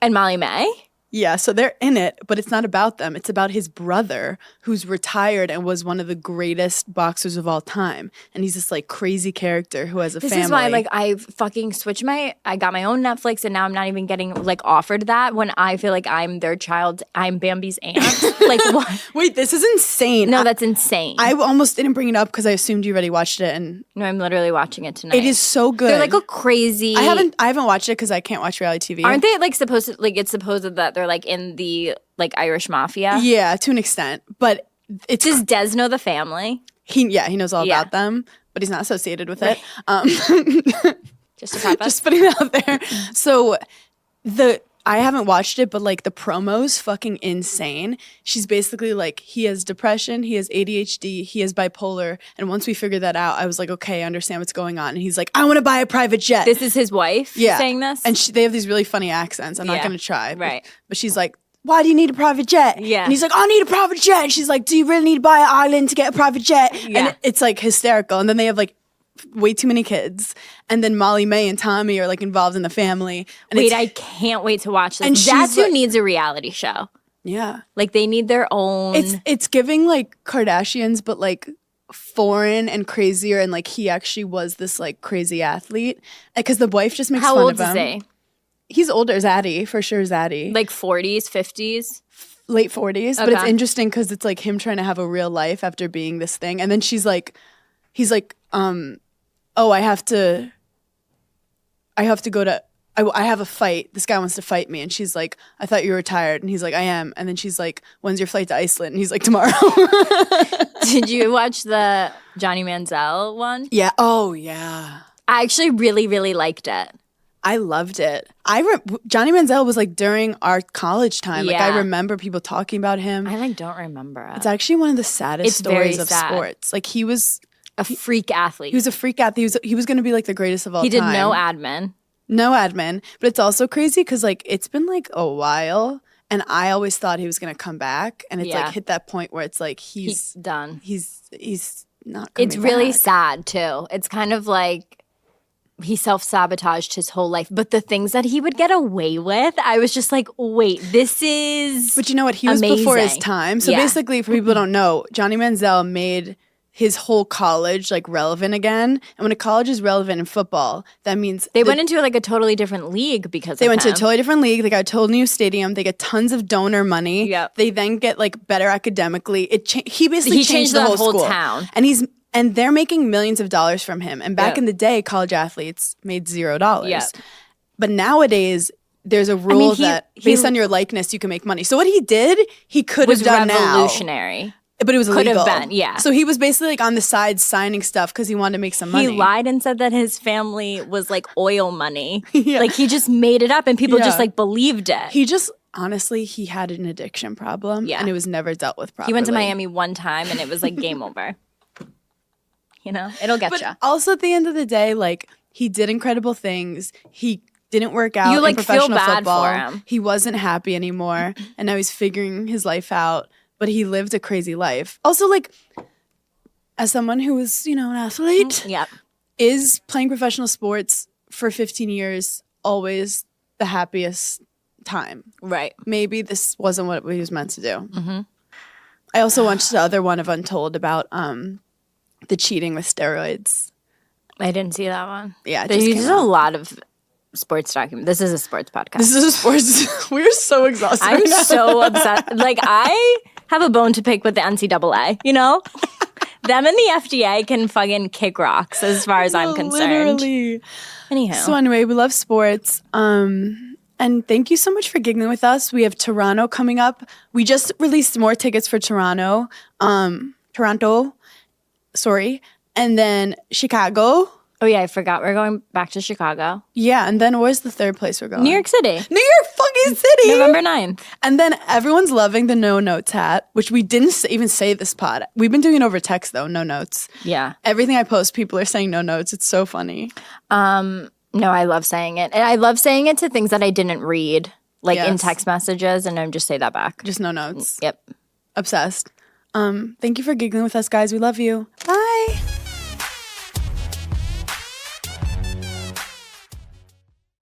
And Molly May? Yeah, so they're in it, but it's not about them. It's about his brother who's retired and was one of the greatest boxers of all time. And he's this like crazy character who has a family. This is why like I fucking switched I got my own Netflix and now I'm not even getting like offered that when I feel like I'm their child. I'm Bambi's aunt. Like what? Wait, this is insane. No, that's insane. I almost didn't bring it up because I assumed you already watched it. And no, I'm literally watching it tonight. It is so good. They're like a crazy. I haven't watched it because I can't watch reality TV. Aren't they like supposed to like it's supposed that they're like in the like Irish mafia? Yeah, to an extent. But does Des know the family? He knows all about them, but he's not associated with it. Just to pop us. Just putting it out there. So I haven't watched it, but like the promo's fucking insane. She's basically like, he has depression, he has ADHD, he has bipolar. And once we figured that out, I was like, okay, I understand what's going on. And he's like, I want to buy a private jet. This is his wife saying this? And they have these really funny accents. I'm not going to try. Right. But she's like, why do you need a private jet? Yeah. And he's like, I need a private jet. And she's like, do you really need to buy an island to get a private jet? Yeah. And it's like hysterical. And then they have like way too many kids. And then Molly May and Tommy are like involved in the family. And Wait, I can't wait to watch this. And That's she's who needs a reality show. yeah. Like they need their own. It's giving like Kardashians, but like foreign and crazier. And like he actually was this like crazy athlete. Because the wife just makes How fun old of is him. he? He's older, Zaddy, for sure, Zaddy. Like 40s, 50s? Late 40s. But it's Okay. interesting because it's like him trying to have a real life after being this thing. And then he's like, oh, I have to go to, I have a fight. This guy wants to fight me. And she's like, I thought you were retired. And he's like, I am. And then she's like, when's your flight to Iceland? And he's like, tomorrow. Did you watch the Johnny Manziel one? Yeah. Oh, yeah. I actually really, really liked it. I loved it. Johnny Manziel was like during our college time. Like I Yeah. remember people talking about him. I like don't remember it. It's actually one of the saddest It's very stories of sad. sports. Like he was a freak athlete. a freak athlete. He was going to be like the greatest of all He time. did no admin. No admin. But it's also crazy because like it's been like a while and I always thought he was going to come back. And it's Yeah. like hit that point where it's like He's done. he's not coming It's really back. sad too. It's kind of like he self-sabotaged his whole life. But the things that he would get away with, I was just like, wait, this is But you know what? He was before his amazing. time. So Yeah. basically, for people who don't know, Johnny Manziel made his whole college like relevant again. And when a college is relevant in football, that means They went into like a totally different league because they of went to a him. totally different league. They got a total new stadium. They get tons of donor money. Yep. They then get like better academically. He basically changed the the whole whole school. town. And they're making millions of dollars from him. And back Yep. in the day, college athletes made $0. Yep. But nowadays, there's a rule that based on your likeness, you can make money. So what he did, he could was have done now. revolutionary. But it was Could have illegal. been, yeah. So he was basically like on the side signing stuff because he wanted to make some money. He lied and said that his family was like oil money. Yeah. Like he just made it up and people Yeah. just like believed it. He just honestly, he had an addiction problem, Yeah. and it was never dealt with properly. He went to Miami one time and it was like game over. You know, it'll get But you. also at the end of the day, like he did incredible things. He didn't work out You, like, in feel professional bad football. for him. He wasn't happy anymore, and now he's figuring his life out. But he lived a crazy life. Also, like as someone who was, an athlete, Yep. is playing professional sports for 15 years always the happiest time? Right. Maybe this wasn't what he was meant to do. Mm-hmm. I also watched the other one of Untold about the cheating with steroids. I didn't see that one. Yeah, it just There's came a out. lot of sports document. This is a sports podcast. This is a sports. We're so exhausted. I'm right now. so upset. Like I have a bone to pick with the NCAA, you know? Them and the FDA can fucking kick rocks as far as I'm concerned. Literally. Anyhow. So anyway, we love sports. And thank you so much for giggling with us. We have Toronto coming up. We just released more tickets for Toronto. And then Chicago. Oh yeah, I forgot. We're going back to Chicago. Yeah, and then where's the third place we're going? New York City. New York fucking City. November 9th. And then everyone's loving the no notes hat, which we didn't even say this pod. We've been doing it over text though, no notes. Yeah. Everything I post, people are saying no notes. It's so funny. No, I love saying it. And I love saying it to things that I didn't read, like in Yes. text messages, and I just say that back. Just no notes. Yep. Obsessed. Thank you for giggling with us, guys. We love you. Bye.